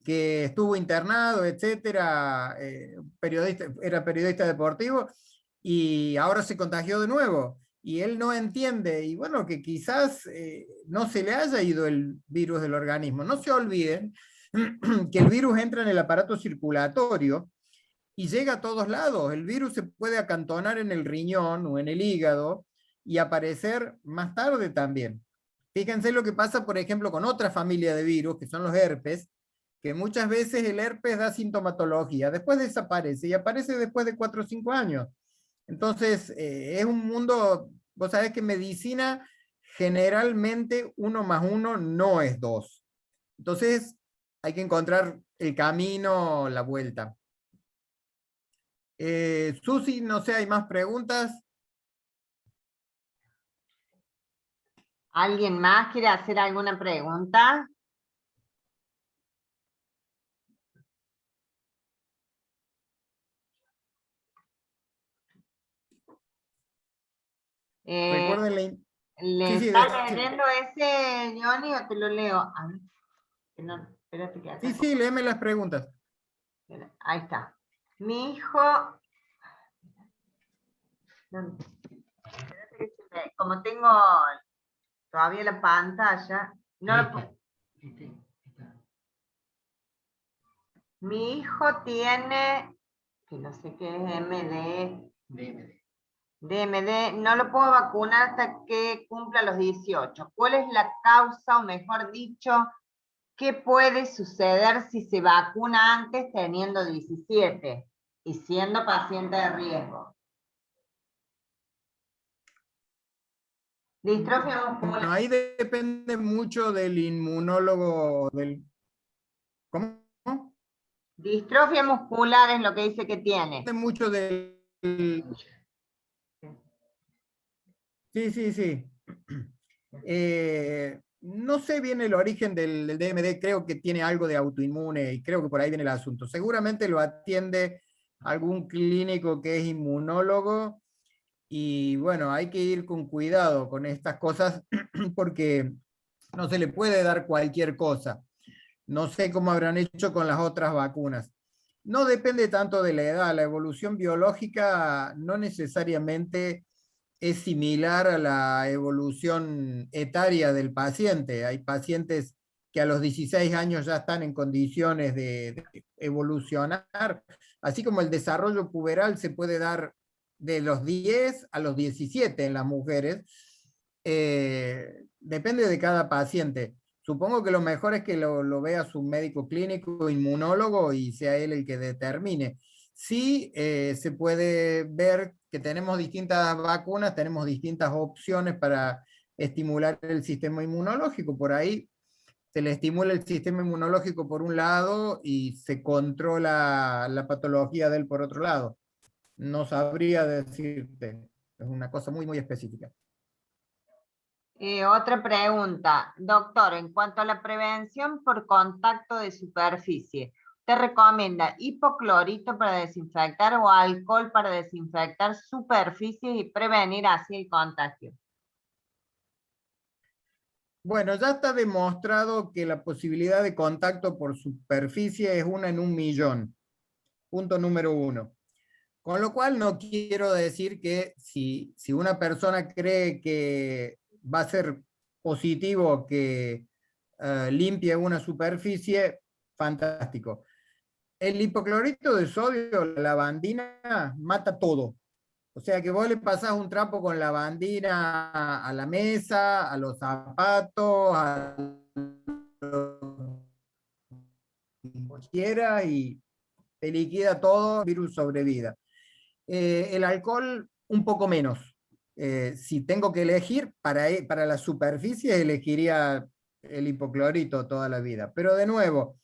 que estuvo internado, etcétera, era periodista deportivo y ahora se contagió de nuevo. Y él no entiende, y bueno, que quizás no se le haya ido el virus del organismo. No se olviden que el virus entra en el aparato circulatorio y llega a todos lados. El virus se puede acantonar en el riñón o en el hígado y aparecer más tarde también. Fíjense lo que pasa, por ejemplo, con otra familia de virus, que son los herpes, que muchas veces el herpes da sintomatología, después desaparece y aparece después de 4 o 5 años. Entonces, es un mundo, vos sabés que en medicina generalmente 1 más 1 no es 2. Entonces, hay que encontrar el camino, la vuelta. Susi, no sé, ¿hay más preguntas? ¿Alguien más quiere hacer alguna pregunta? Eh, Recuerden ¿Le Sí, sí, está sí, leyendo ese, Johnny, o te lo leo? A ver, que no, espérate que acá. sí, léeme las preguntas. Ahí está. Mi hijo, no, espérate que como tengo todavía la pantalla, no lo puedo. Mi hijo tiene, que no sé qué es MD, DMD, no lo puedo vacunar hasta que cumpla los 18. ¿Cuál es la causa, o mejor dicho, qué puede suceder si se vacuna antes teniendo 17 y siendo paciente de riesgo? Distrofia muscular. Bueno, ahí depende mucho del inmunólogo, ¿cómo? Distrofia muscular es lo que dice que tiene. Depende mucho del... Sí. No sé bien el origen del DMD, creo que tiene algo de autoinmune y creo que por ahí viene el asunto. Seguramente lo atiende algún clínico que es inmunólogo y bueno, hay que ir con cuidado con estas cosas porque no se le puede dar cualquier cosa. No sé cómo habrán hecho con las otras vacunas. No depende tanto de la edad, la evolución biológica no necesariamente es similar a la evolución etaria del paciente. Hay pacientes que a los 16 años ya están en condiciones de evolucionar, así como el desarrollo puberal se puede dar de los 10 a los 17 en las mujeres. Depende de cada paciente. Supongo que lo mejor es que lo vea su médico clínico, inmunólogo, y sea él el que determine. Sí, se puede ver que tenemos distintas vacunas, tenemos distintas opciones para estimular el sistema inmunológico. Por ahí se le estimula el sistema inmunológico por un lado y se controla la patología de él por otro lado. No sabría decirte, es una cosa muy específica. Otra pregunta, doctor, en cuanto a la prevención por contacto de superficie, ¿te recomienda hipoclorito para desinfectar o alcohol para desinfectar superficies y prevenir así el contagio? Bueno, ya está demostrado que la posibilidad de contacto por superficie es 1 en 1.000.000. Punto número 1. Con lo cual no quiero decir que si una persona cree que va a ser positivo que limpie una superficie, fantástico. El hipoclorito de sodio, la lavandina, mata todo. O sea que vos le pasás un trapo con lavandina a la mesa, a los zapatos, a lo que quieras y te liquida todo, el virus sobrevida. El alcohol un poco menos. Si tengo que elegir para la superficie, elegiría el hipoclorito toda la vida. Pero de nuevo,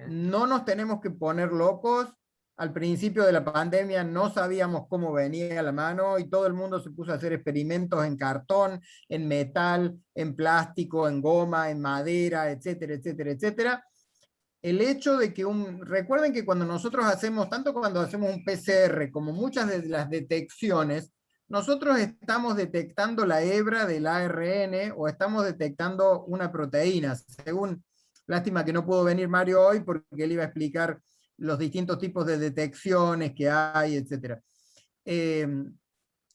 no nos tenemos que poner locos. Al principio de la pandemia no sabíamos cómo venía la mano y todo el mundo se puso a hacer experimentos en cartón, en metal, en plástico, en goma, en madera, etcétera. El hecho de que recuerden que cuando nosotros hacemos, tanto cuando hacemos un PCR como muchas de las detecciones, nosotros estamos detectando la hebra del ARN o estamos detectando una proteína. Lástima que no pudo venir Mario hoy porque él iba a explicar los distintos tipos de detecciones que hay, etc.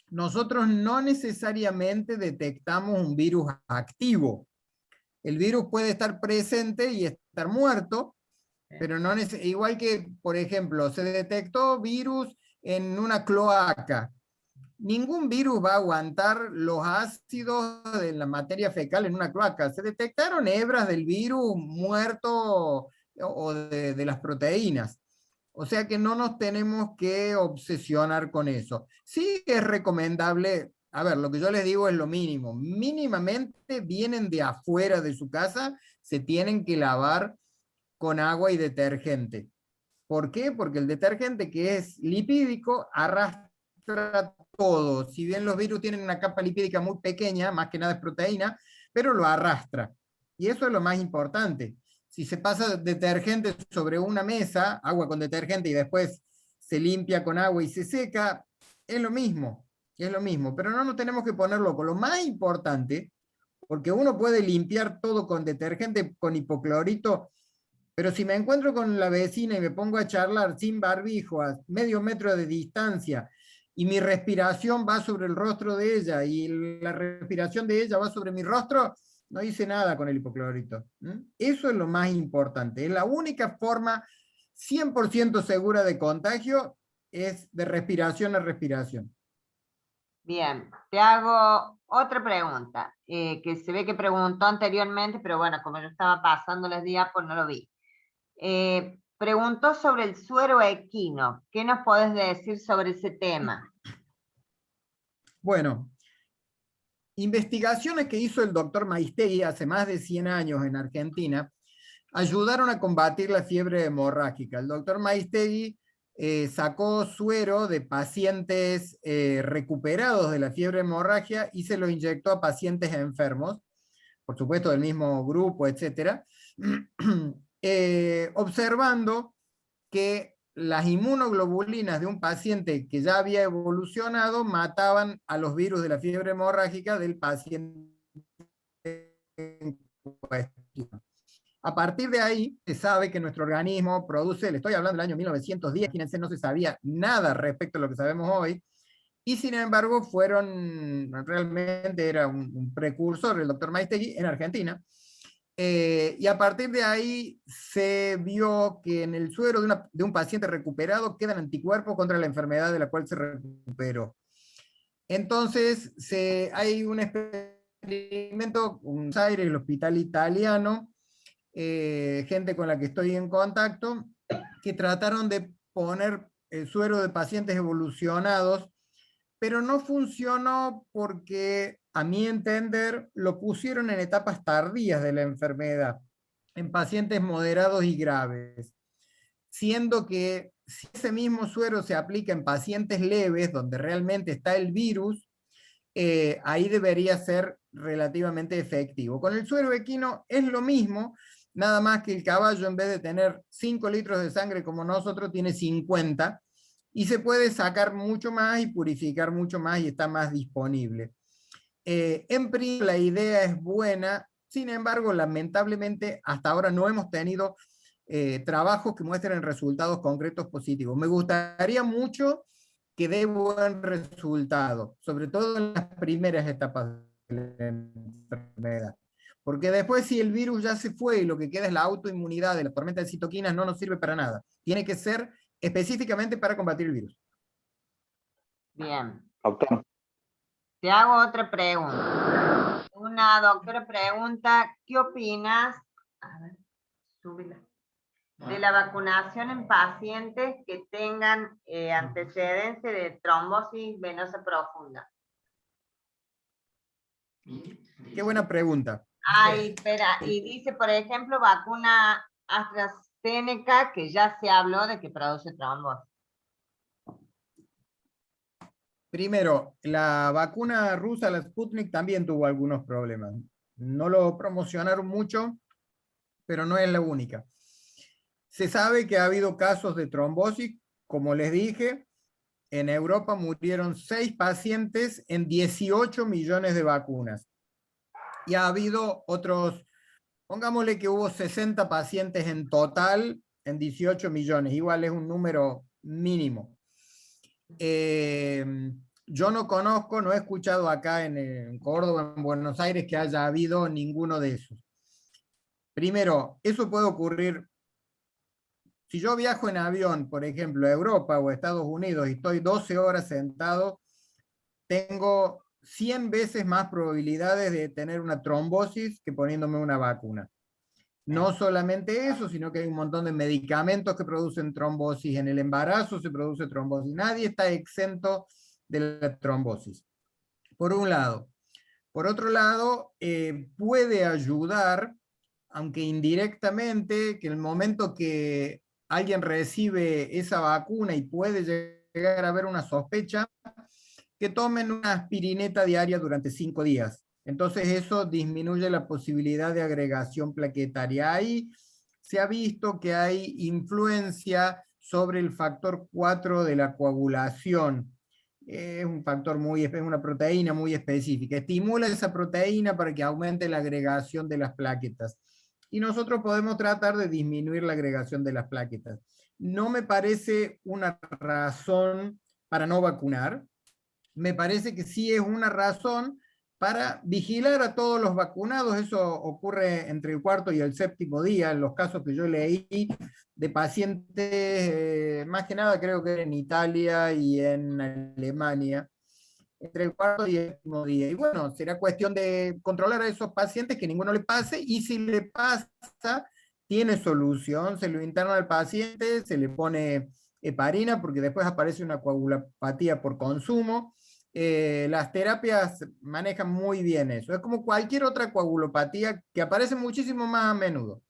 Nosotros no necesariamente detectamos un virus activo. El virus puede estar presente y estar muerto, pero no igual que, por ejemplo, se detectó virus en una cloaca. Ningún virus va a aguantar los ácidos de la materia fecal en una cloaca. Se detectaron hebras del virus muerto o de las proteínas. O sea que no nos tenemos que obsesionar con eso. Sí es recomendable, a ver, lo que yo les digo es lo mínimo. Mínimamente vienen de afuera de su casa, se tienen que lavar con agua y detergente. ¿Por qué? Porque el detergente, que es lipídico, arrastra todo. Si bien los virus tienen una capa lipídica muy pequeña, más que nada es proteína, pero lo arrastra. Y eso es lo más importante. Si se pasa detergente sobre una mesa, agua con detergente, y después se limpia con agua y se seca, es lo mismo. Pero no nos tenemos que poner locos. Lo más importante, porque uno puede limpiar todo con detergente, con hipoclorito, pero si me encuentro con la vecina y me pongo a charlar sin barbijo, a medio metro de distancia, y mi respiración va sobre el rostro de ella, y la respiración de ella va sobre mi rostro, no hice nada con el hipoclorito. Eso es lo más importante. Es la única forma 100% segura de contagio, es de respiración a respiración. Bien, te hago otra pregunta, que se ve que preguntó anteriormente, pero bueno, como yo estaba pasando los días, pues no lo vi. Preguntó sobre el suero equino. ¿Qué nos podés decir sobre ese tema? Bueno, investigaciones que hizo el doctor Maistegui hace más de 100 años en Argentina ayudaron a combatir la fiebre hemorrágica. El doctor Maistegui sacó suero de pacientes recuperados de la fiebre hemorragia y se lo inyectó a pacientes enfermos, por supuesto del mismo grupo, etcétera, observando que las inmunoglobulinas de un paciente que ya había evolucionado mataban a los virus de la fiebre hemorrágica del paciente en cuestión. A partir de ahí, se sabe que nuestro organismo produce, le estoy hablando del año 1910, fíjense, no se sabía nada respecto a lo que sabemos hoy, y sin embargo realmente era un precursor el doctor Maistegui en Argentina, y a partir de ahí se vio que en el suero de un paciente recuperado quedan anticuerpos contra la enfermedad de la cual se recuperó. Entonces, hay un experimento en Buenos Aires, el hospital italiano, gente con la que estoy en contacto, que trataron de poner el suero de pacientes evolucionados, pero no funcionó porque, a mi entender, lo pusieron en etapas tardías de la enfermedad, en pacientes moderados y graves, siendo que si ese mismo suero se aplica en pacientes leves, donde realmente está el virus, ahí debería ser relativamente efectivo. Con el suero equino es lo mismo, nada más que el caballo, en vez de tener 5 litros de sangre como nosotros, tiene 50, y se puede sacar mucho más y purificar mucho más y está más disponible. En principio la idea es buena, sin embargo, lamentablemente hasta ahora no hemos tenido trabajos que muestren resultados concretos positivos. Me gustaría mucho que dé buen resultado, sobre todo en las primeras etapas de la enfermedad. Porque después, si el virus ya se fue y lo que queda es la autoinmunidad de la tormenta de citoquinas, no nos sirve para nada. Tiene que ser específicamente para combatir el virus. Bien. Doctor. Te hago otra pregunta. Una doctora pregunta, ¿qué opinas? A ver, súbela. De la vacunación en pacientes que tengan antecedentes de trombosis venosa profunda. Qué buena pregunta. Ay, espera, y dice, por ejemplo, vacuna AstraZeneca, que ya se habló de que produce trombosis. Primero, la vacuna rusa, la Sputnik, también tuvo algunos problemas. No lo promocionaron mucho, pero no es la única. Se sabe que ha habido casos de trombosis, como les dije, en Europa murieron 6 pacientes en 18 millones de vacunas. Y ha habido otros, pongámosle que hubo 60 pacientes en total en 18 millones, igual es un número mínimo. Yo no conozco, no he escuchado acá en Córdoba, en Buenos Aires, que haya habido ninguno de esos. Primero, eso puede ocurrir. Si yo viajo en avión, por ejemplo, a Europa o a Estados Unidos y estoy 12 horas sentado, tengo 100 veces más probabilidades de tener una trombosis que poniéndome una vacuna. No solamente eso, sino que hay un montón de medicamentos que producen trombosis. En el embarazo se produce trombosis. Nadie está exento de la trombosis, por un lado. Por otro lado, puede ayudar, aunque indirectamente, que el momento que alguien recibe esa vacuna y puede llegar a haber una sospecha, que tomen una aspirineta diaria durante 5 días. Entonces eso disminuye la posibilidad de agregación plaquetaria. Ahí se ha visto que hay influencia sobre el factor 4 de la coagulación. Es un factor es una proteína muy específica. Estimula esa proteína para que aumente la agregación de las plaquetas. Y nosotros podemos tratar de disminuir la agregación de las plaquetas. No me parece una razón para no vacunar. Me parece que sí es una razón para vigilar a todos los vacunados. Eso ocurre entre el 4º y el 7º día, en los casos que yo leí de pacientes, más que nada creo que en Italia y en Alemania. entre el cuarto y el último día. Y bueno, será cuestión de controlar a esos pacientes que ninguno le pase, y si le pasa, tiene solución, se lo interna al paciente, se le pone heparina, porque después aparece una coagulopatía por consumo. Las terapias manejan muy bien eso. Es como cualquier otra coagulopatía que aparece muchísimo más a menudo.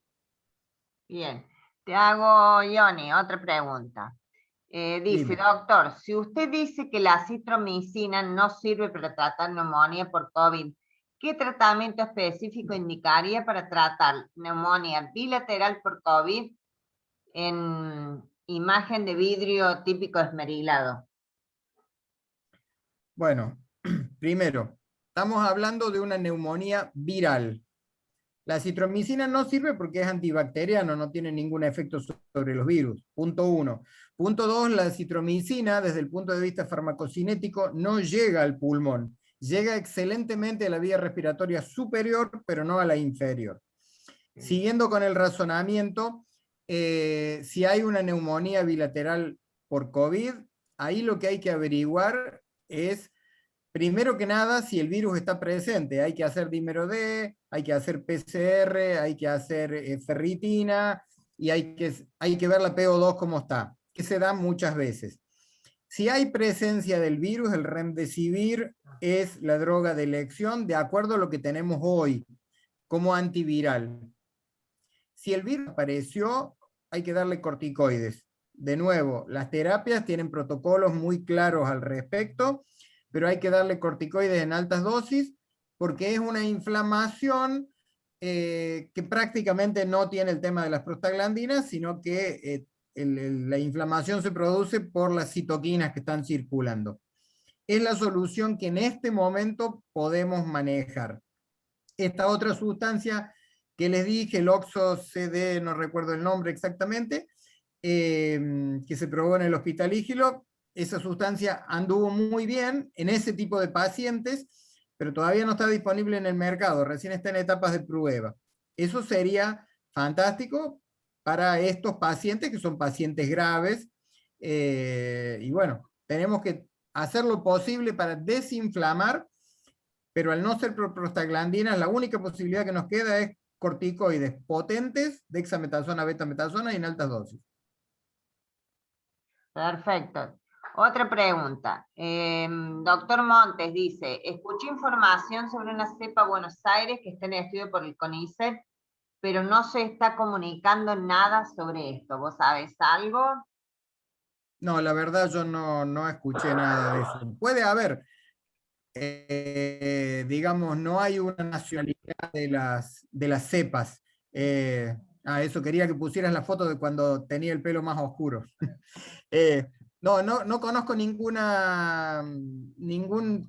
Bien, te hago, Ioni, otra pregunta. Dice, Dime. doctor, si usted dice que la acitromicina no sirve para tratar neumonía por COVID, ¿qué tratamiento específico indicaría para tratar neumonía bilateral por COVID en imagen de vidrio típico esmerilado? Bueno, primero, estamos hablando de una neumonía viral. La citromicina no sirve porque es antibacteriano, no tiene ningún efecto sobre los virus. Punto 1. Punto 2, la citromicina, desde el punto de vista farmacocinético, no llega al pulmón. Llega excelentemente a la vía respiratoria superior, pero no a la inferior. Siguiendo con el razonamiento, si hay una neumonía bilateral por COVID, ahí lo que hay que averiguar es, primero que nada, si el virus está presente. Hay que hacer dímero D, hay que hacer PCR, hay que hacer ferritina, y hay que ver la PO2 cómo está, que se da muchas veces. Si hay presencia del virus, el remdesivir es la droga de elección de acuerdo a lo que tenemos hoy como antiviral. Si el virus apareció, hay que darle corticoides. De nuevo, las terapias tienen protocolos muy claros al respecto, pero hay que darle corticoides en altas dosis porque es una inflamación que prácticamente no tiene el tema de las prostaglandinas, sino que la inflamación se produce por las citoquinas que están circulando. Es la solución que en este momento podemos manejar. Esta otra sustancia que les dije, el OxoCD, no recuerdo el nombre exactamente, que se probó en el Hospital Ígilo, esa sustancia anduvo muy bien en ese tipo de pacientes, pero todavía no está disponible en el mercado, recién está en etapas de prueba. Eso sería fantástico para estos pacientes que son pacientes graves, y bueno, tenemos que hacer lo posible para desinflamar, pero al no ser prostaglandinas, la única posibilidad que nos queda es corticoides potentes, dexametasona, betametasona y en altas dosis. Perfecto. Otra pregunta. Doctor Montes dice, escuché información sobre una cepa Buenos Aires que está en estudio por el CONICET, pero no se está comunicando nada sobre esto. ¿Vos sabés algo? No, la verdad yo no escuché nada de eso. Puede haber, digamos, no hay una nacionalidad de las cepas. Eso, quería que pusieras la foto de cuando tenía el pelo más oscuro. No conozco ningún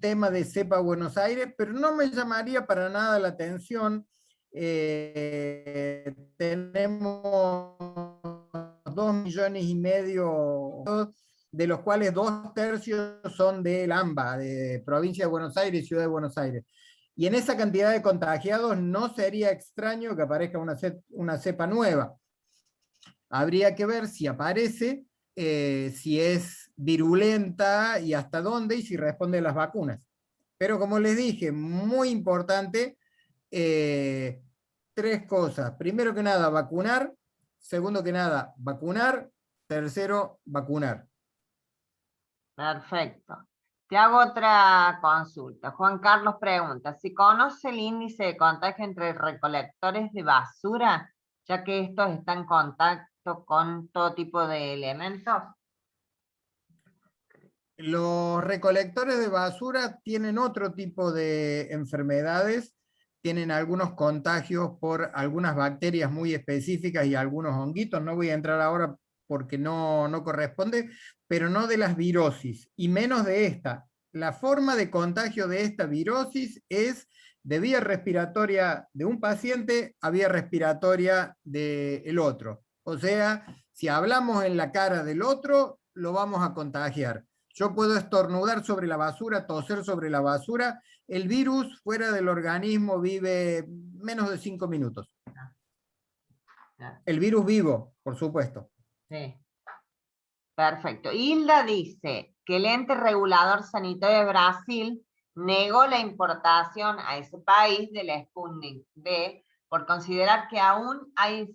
tema de cepa Buenos Aires, pero no me llamaría para nada la atención. Tenemos 2,5 millones, de los cuales 2/3 son del AMBA, de Provincia de Buenos Aires y Ciudad de Buenos Aires. Y en esa cantidad de contagiados no sería extraño que aparezca una cepa nueva. Habría que ver si aparece, si es virulenta y hasta dónde, y si responde a las vacunas. Pero como les dije, muy importante, 3 cosas. Primero que nada, vacunar. Segundo que nada, vacunar. Tercero, vacunar. Perfecto. Te hago otra consulta. Juan Carlos pregunta, ¿si conoce el índice de contagio entre recolectores de basura, ya que estos están en contacto con todo tipo de elementos? Los recolectores de basura tienen otro tipo de enfermedades, tienen algunos contagios por algunas bacterias muy específicas y algunos honguitos, no voy a entrar ahora porque no corresponde, pero no de las virosis, y menos de esta. La forma de contagio de esta virosis es de vía respiratoria de un paciente a vía respiratoria del otro. O sea, si hablamos en la cara del otro, lo vamos a contagiar. Yo puedo estornudar sobre la basura, toser sobre la basura. El virus fuera del organismo vive menos de 5 minutos. El virus vivo, por supuesto. Sí. Perfecto. Hilda dice, que el ente regulador sanitario de Brasil negó la importación a ese país de la Sputnik V por considerar que aún hay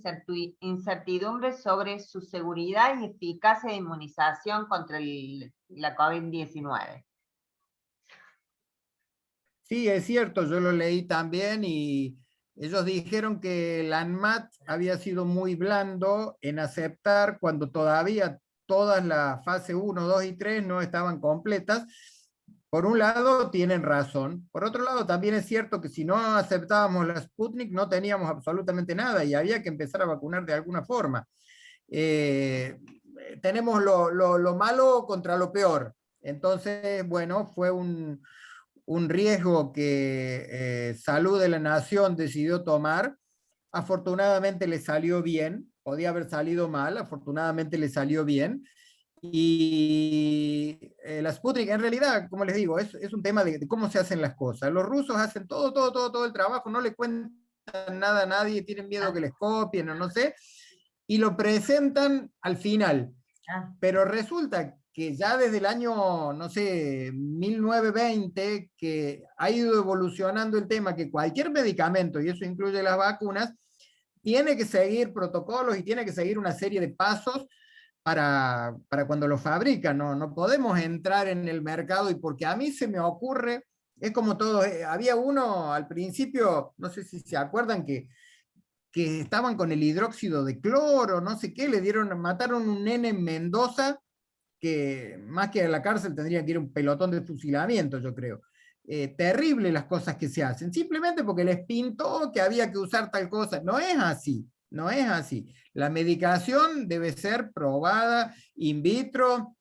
incertidumbre sobre su seguridad y eficacia de inmunización contra la COVID-19. Sí, es cierto, yo lo leí también y ellos dijeron que el ANMAT había sido muy blando en aceptar cuando todavía todas las fase 1, 2 y 3 no estaban completas. Por un lado, tienen razón. Por otro lado, también es cierto que si no aceptábamos la Sputnik, no teníamos absolutamente nada y había que empezar a vacunar de alguna forma. Tenemos lo malo contra lo peor. Entonces, bueno, fue un riesgo que Salud de la Nación decidió tomar. Afortunadamente le salió bien, podía haber salido mal, afortunadamente le salió bien. Y la Sputnik, en realidad, como les digo, es un tema de cómo se hacen las cosas. Los rusos hacen todo el trabajo, no le cuentan nada a nadie, tienen miedo que les copien o no sé, y lo presentan al final. Pero resulta que ya desde el año, no sé, 1920, que ha ido evolucionando el tema, que cualquier medicamento, y eso incluye las vacunas, tiene que seguir protocolos y tiene que seguir una serie de pasos para cuando lo fabrican, ¿no? No podemos entrar en el mercado y porque a mí se me ocurre, es como todo, había uno al principio, no sé si se acuerdan que estaban con el hidróxido de cloro, no sé qué, mataron un nene en Mendoza que más que a la cárcel tendría que ir un pelotón de fusilamiento, yo creo. Terrible las cosas que se hacen, simplemente porque les pintó que había que usar tal cosa. No es así, no es así. La medicación debe ser probada in vitro,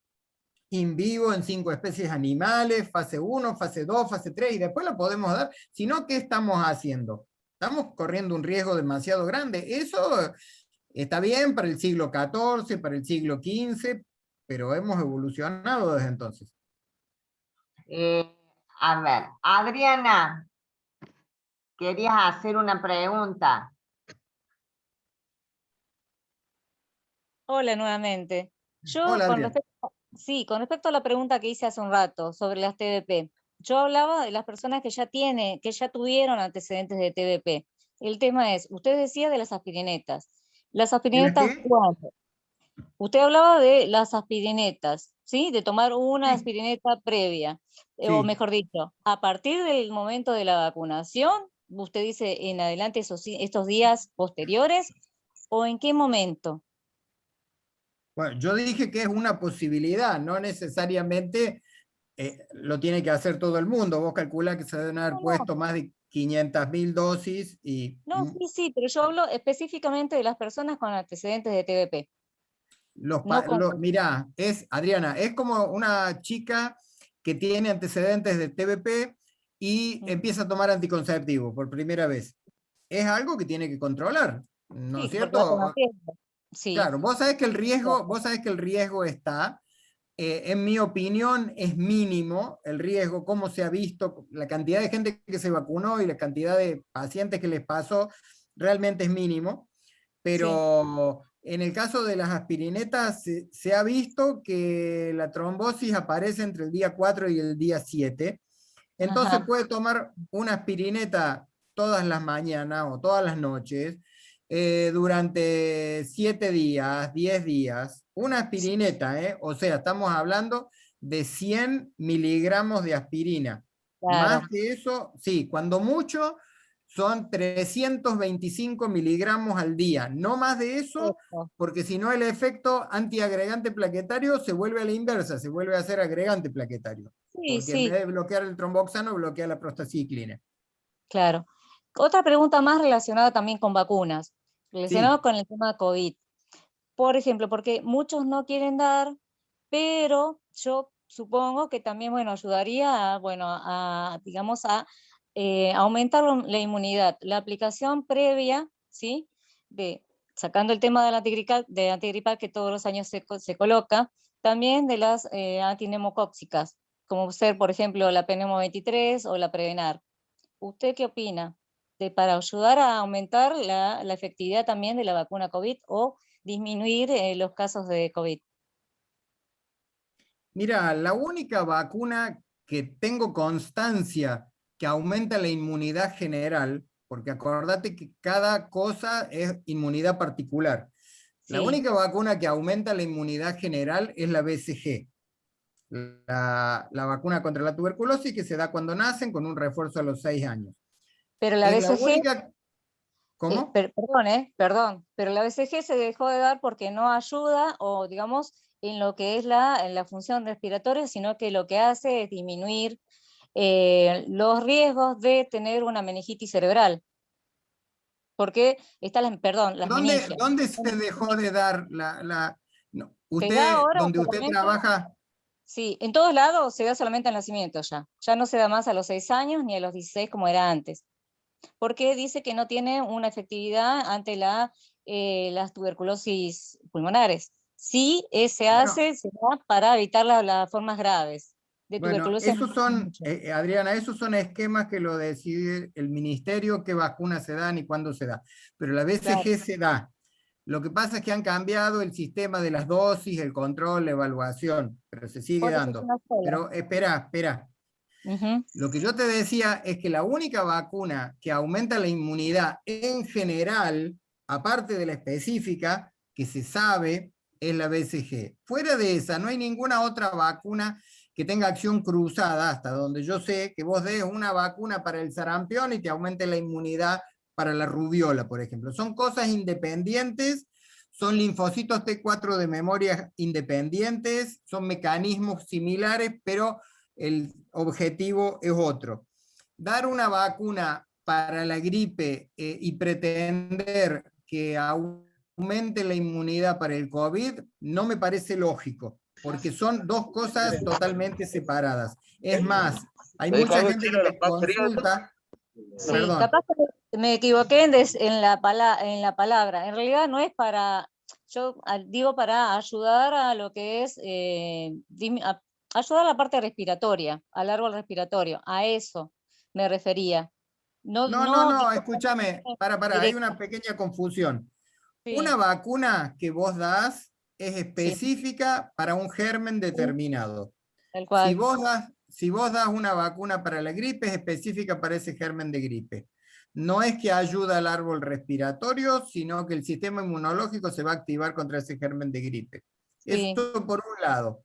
in vivo, en 5 especies animales, fase 1, fase 2, fase 3, y después la podemos dar. Si no, ¿qué estamos haciendo? Estamos corriendo un riesgo demasiado grande. Eso está bien para el siglo XIV, para el siglo XV, pero hemos evolucionado desde entonces. A ver, Adriana, querías hacer una pregunta. Hola nuevamente. Yo Hola, con Adrián. respecto, sí, con respecto a la pregunta que hice hace un rato sobre las TBP, yo hablaba de las personas que que ya tuvieron antecedentes de TBP. El tema es, usted decía de las aspirinetas. Las ¿De las aspirinetas, qué? ¿cuándo? Usted hablaba de las aspirinetas, ¿sí? De tomar una Sí, aspirineta previa, o sí. mejor dicho, a partir del momento de la vacunación, usted dice en adelante estos días posteriores, ¿o en qué momento? Bueno, yo dije que es una posibilidad, no necesariamente lo tiene que hacer todo el mundo. Vos calculás que se deben haber No, no, puesto más de 500.000 dosis y no, sí, sí, pero yo hablo específicamente de las personas con antecedentes de TBP, no con... mirá, Adriana, es como una chica que tiene antecedentes de TBP y empieza a tomar anticonceptivo por primera vez. Es algo que tiene que controlar, ¿no es Sí, porque va cierto? conociendo, sí. Claro, vos sabés que el riesgo está, en mi opinión, es mínimo el riesgo, como se ha visto, la cantidad de gente que se vacunó y la cantidad de pacientes que les pasó, realmente es mínimo, Sí, pero en el caso de las aspirinetas se ha visto que la trombosis aparece entre el día 4 y el día 7, entonces ajá, puede tomar una aspirineta todas las mañanas o todas las noches, durante 7 días, 10 días, una sí, aspirineta, o sea, estamos hablando de 100 miligramos de aspirina. Más claro, que eso, sí, cuando mucho son 325 miligramos al día, no más de eso, eso. porque si no el efecto antiagregante plaquetario se vuelve a la inversa, se vuelve a ser agregante plaquetario, Sí, porque en vez sí, de bloquear el tromboxano, bloquea la prostaciclina. claro. Otra pregunta más relacionada también con vacunas, Sí, relacionada con el tema COVID. Por ejemplo, porque muchos no quieren dar, pero yo supongo que también, bueno, ayudaría a, bueno, digamos, a aumentar la inmunidad. La aplicación previa, ¿sí? Sacando el tema de antigripal que todos los años se coloca, también de las antineumocóxicas, como ser, por ejemplo, la Pneumo 23 o la Prevenar. ¿Usted qué opina? Para ayudar a aumentar la efectividad también de la vacuna COVID o disminuir los casos de COVID. Mira, la única vacuna que tengo constancia que aumenta la inmunidad general, porque acordate que cada cosa es inmunidad particular. La Sí, única vacuna que aumenta la inmunidad general es la BCG, la vacuna contra la tuberculosis que se da cuando nacen con un refuerzo a los 6 años. pero la Es la BCG, única... ¿Cómo? perdón, pero la BCG se dejó de dar porque no ayuda, o digamos, en lo que es en la función respiratoria, sino que lo que hace es disminuir los riesgos de tener una meningitis cerebral. Porque está perdón, las ¿Dónde, meningias. dónde se dejó de dar no, Se da usted, ahora donde usted solamente, trabaja? sí, en todos lados se da solamente al nacimiento ya. Ya no se da más a los 6 años ni a los 16 como era antes. Porque dice que no tiene una efectividad ante las tuberculosis pulmonares. Sí, Bueno, se da para evitar las formas graves de bueno, tuberculosis. esos son, Adriana, esos son esquemas que lo decide el ministerio, qué vacunas se dan y cuándo se da. Pero la Claro, BCG se da. Lo que pasa es que han cambiado el sistema de las dosis, el control, la evaluación, pero se sigue por eso es dando. una sola. Pero espera. Ujú. Lo que yo te decía es que la única vacuna que aumenta la inmunidad en general, aparte de la específica, que se sabe, es la BCG. Fuera de esa, no hay ninguna otra vacuna que tenga acción cruzada, hasta donde yo sé que vos des una vacuna para el sarampión y te aumente la inmunidad para la rubiola, por ejemplo. Son cosas independientes, son linfocitos T4 de memoria independientes, son mecanismos similares, pero el objetivo es otro. Dar una vacuna para la gripe y pretender que aumente la inmunidad para el COVID no me parece lógico, porque son dos cosas totalmente separadas. Es más, hay mucha gente que me consulta, Sí, perdón, capaz que me equivoqué en la palabra. En realidad no es para, yo digo para ayudar a lo que es, ayudar a la parte respiratoria, al árbol respiratorio, a eso me refería. No, no no, directamente, escúchame, hay directo. una pequeña confusión. Una Sí, vacuna que vos das es sí, específica para un germen sí, determinado. tal Si cual. si vos das una vacuna para la gripe, es específica para ese germen de gripe. No es que ayuda al árbol respiratorio, sino que el sistema inmunológico se va a activar contra ese germen de gripe. Eso Sí, por un lado.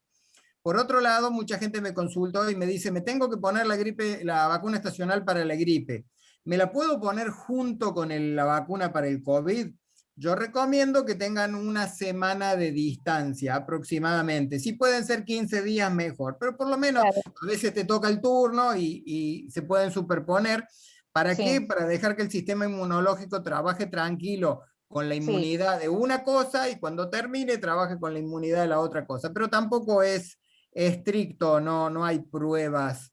Por otro lado, mucha gente me consultó y me dice, me tengo que poner la vacuna estacional para la gripe. ¿Me la puedo poner junto con la vacuna para el COVID? Yo recomiendo que tengan una semana de distancia aproximadamente. Si pueden ser 15 días, mejor, pero por lo menos claro, a veces te toca el turno y se pueden superponer. ¿Para qué? sí, Para dejar que el sistema inmunológico trabaje tranquilo con la sí. inmunidad de una cosa y cuando termine trabaje con la inmunidad de la otra cosa. Pero tampoco es estricto, no hay pruebas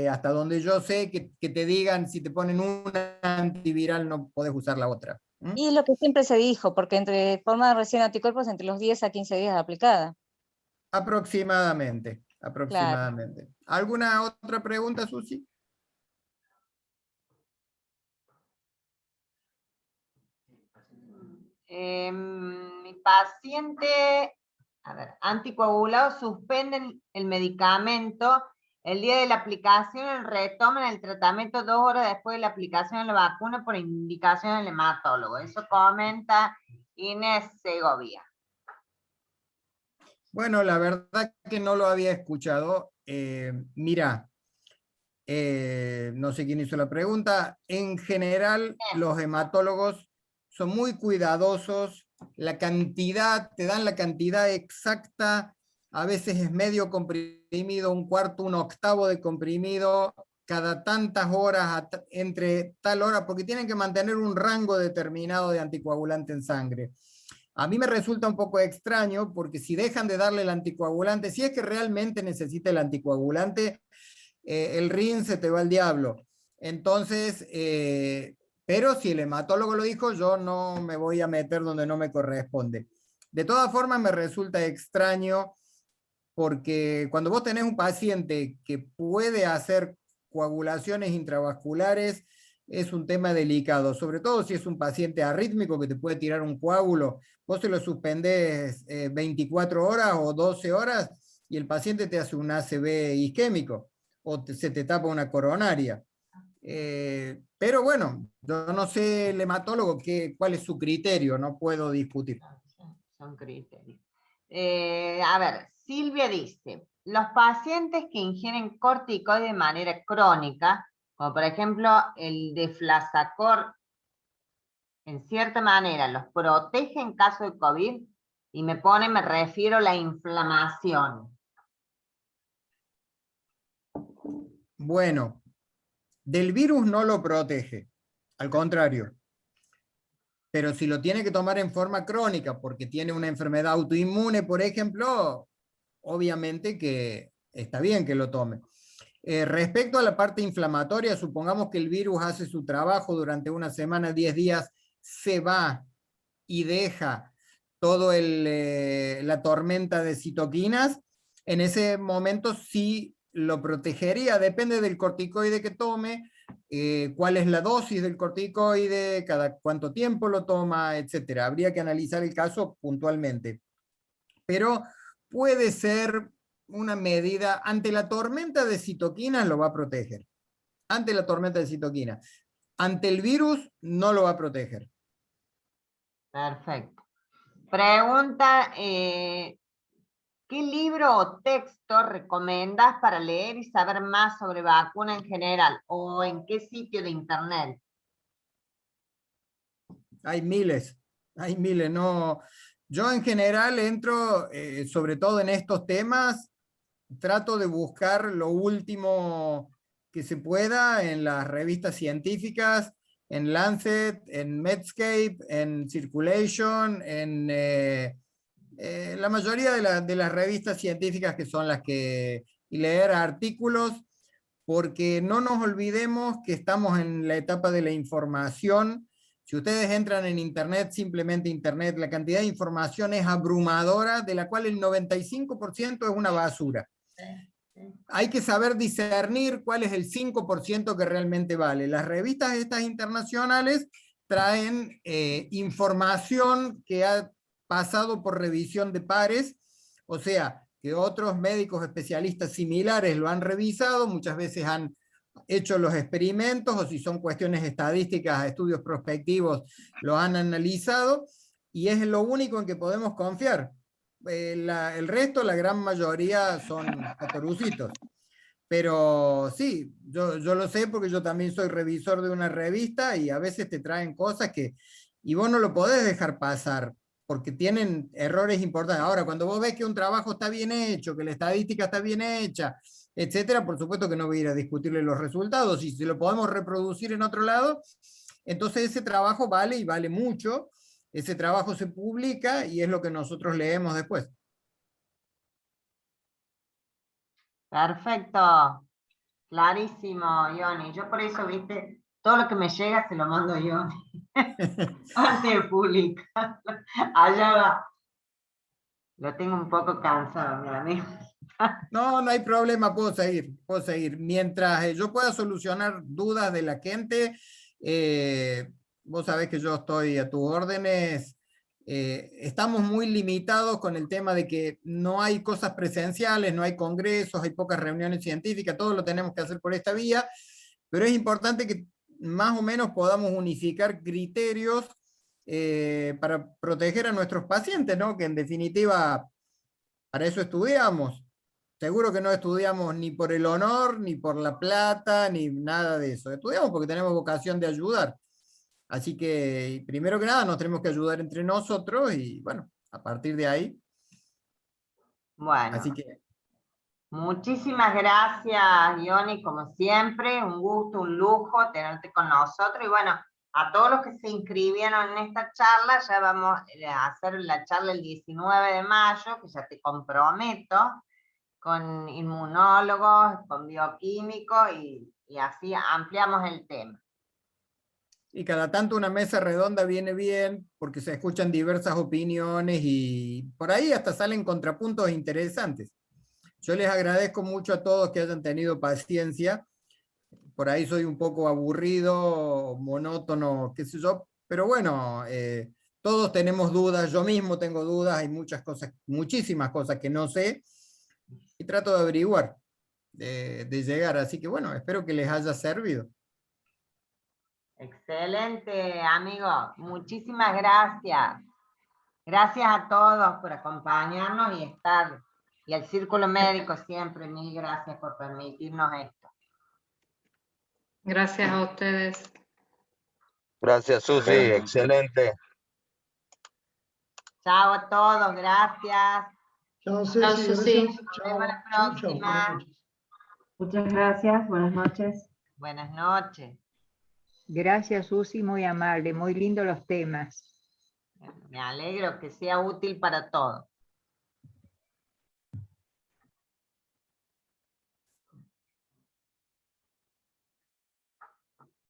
hasta donde yo sé que te digan si te ponen una antiviral no podés usar la otra. ¿Mm? Y es lo que siempre se dijo, porque forma de recién anticuerpos entre los 10 a 15 días de aplicada. Aproximadamente, Claro. aproximadamente. ¿Alguna otra pregunta, Susi? Mi paciente, a ver, anticoagulado, suspenden el medicamento el día de la aplicación, retoman el tratamiento 2 horas después de la aplicación de la vacuna por indicación del hematólogo. Eso comenta Inés Segovia. Bueno, la verdad que no lo había escuchado. Mira, no sé quién hizo la pregunta. En general, los hematólogos son muy cuidadosos. La cantidad, te dan la cantidad exacta. A veces es medio comprimido, un cuarto, un octavo de comprimido, cada tantas horas, entre tal hora, porque tienen que mantener un rango determinado de anticoagulante en sangre. A mí me resulta un poco extraño porque si dejan de darle el anticoagulante, si es que realmente necesita el anticoagulante, el RIN se te va al diablo. Entonces, pero si el hematólogo lo dijo, yo no me voy a meter donde no me corresponde. De todas formas, me resulta extraño porque cuando vos tenés un paciente que puede hacer coagulaciones intravasculares, es un tema delicado, sobre todo si es un paciente arrítmico que te puede tirar un coágulo, vos se lo suspendés 24 horas o 12 horas y el paciente te hace un ACV isquémico o se te tapa una coronaria. Pero bueno, yo no sé el hematólogo cuál es su criterio, no puedo discutir. Son criterios. A ver, Silvia dice, los pacientes que ingieren corticoides de manera crónica, como por ejemplo el deflazacor, en cierta manera, ¿los protege en caso de COVID? Y me refiero a la inflamación. Bueno, del virus no lo protege, al contrario. Pero si lo tiene que tomar en forma crónica porque tiene una enfermedad autoinmune, por ejemplo, obviamente que está bien que lo tome. Respecto a la parte inflamatoria, supongamos que el virus hace su trabajo durante una semana, 10 días, se va y deja todo la tormenta de citoquinas, en ese momento sí lo protegería, depende del corticoide que tome, cuál es la dosis del corticoide, cada cuánto tiempo lo toma, etcétera. Habría que analizar el caso puntualmente. Pero puede ser una medida, ante la tormenta de citoquinas lo va a proteger. Ante la tormenta de citoquinas. Ante el virus no lo va a proteger. Perfecto. Pregunta, ¿qué libro o texto recomiendas para leer y saber más sobre vacuna en general? ¿O en qué sitio de internet? Hay miles. No. Yo en general entro, sobre todo en estos temas, trato de buscar lo último que se pueda en las revistas científicas, en Lancet, en Medscape, en Circulation, en la mayoría de las revistas científicas que son las que... y leer artículos, porque no nos olvidemos que estamos en la etapa de la información. Si ustedes entran en Internet, simplemente Internet, la cantidad de información es abrumadora, de la cual el 95% es una basura. Hay que saber discernir cuál es el 5% que realmente vale. Las revistas estas internacionales traen información que ha pasado por revisión de pares, o sea, que otros médicos especialistas similares lo han revisado, muchas veces han hecho los experimentos, o si son cuestiones estadísticas, estudios prospectivos, lo han analizado, y es lo único en que podemos confiar. El resto, la gran mayoría son catorucitos. Pero sí, yo lo sé porque yo también soy revisor de una revista y a veces te traen cosas y vos no lo podés dejar pasar porque tienen errores importantes. Ahora, cuando vos ves que un trabajo está bien hecho, que la estadística está bien hecha, etcétera, por supuesto que no voy a ir a discutirle los resultados. Y si lo podemos reproducir en otro lado, entonces ese trabajo vale y vale mucho. Ese trabajo se publica y es lo que nosotros leemos después. Perfecto. Clarísimo, Ioni. Yo por eso, viste, todo lo que me llega se lo mando a Ioni. Antes de publicar. Allá va. Lo tengo un poco cansado, mi amigo. No, no hay problema, puedo seguir. Mientras yo pueda solucionar dudas de la gente, vos sabés que yo estoy a tus órdenes. Estamos muy limitados con el tema de que no hay cosas presenciales, no hay congresos, hay pocas reuniones científicas, todo lo tenemos que hacer por esta vía, pero es importante que más o menos podamos unificar criterios para proteger a nuestros pacientes, ¿no? Que en definitiva, para eso estudiamos. Seguro que no estudiamos ni por el honor, ni por la plata, ni nada de eso. Estudiamos porque tenemos vocación de ayudar. Así que, primero que nada, nos tenemos que ayudar entre nosotros y, bueno, a partir de ahí. Bueno. Así que... Muchísimas gracias, Ioni, como siempre. Un gusto, un lujo tenerte con nosotros. Y bueno, a todos los que se inscribieron en esta charla, ya vamos a hacer la charla el 19 de mayo, que ya te comprometo, con inmunólogos, con bioquímicos, y así ampliamos el tema. Y cada tanto una mesa redonda viene bien, porque se escuchan diversas opiniones y por ahí hasta salen contrapuntos interesantes. Yo les agradezco mucho a todos que hayan tenido paciencia. Por ahí soy un poco aburrido, monótono, qué sé yo, pero bueno, todos tenemos dudas, yo mismo tengo dudas, hay muchas cosas, muchísimas cosas que no sé, y trato de averiguar, de llegar. Así que bueno, espero que les haya servido. Excelente, amigo. Muchísimas gracias. Gracias a todos por acompañarnos y estar. Y al Círculo Médico siempre, mil gracias por permitirnos esto. Gracias a ustedes. Gracias, Susi, excelente. Chao a todos, gracias. Chao, Chao, Ceci, Susi. gracias. Nos vemos la Chao, chao, próxima. buenas noches. Muchas gracias, buenas noches. Buenas noches. Gracias, Susi, muy amable, muy lindo los temas. Me alegro que sea útil para todos.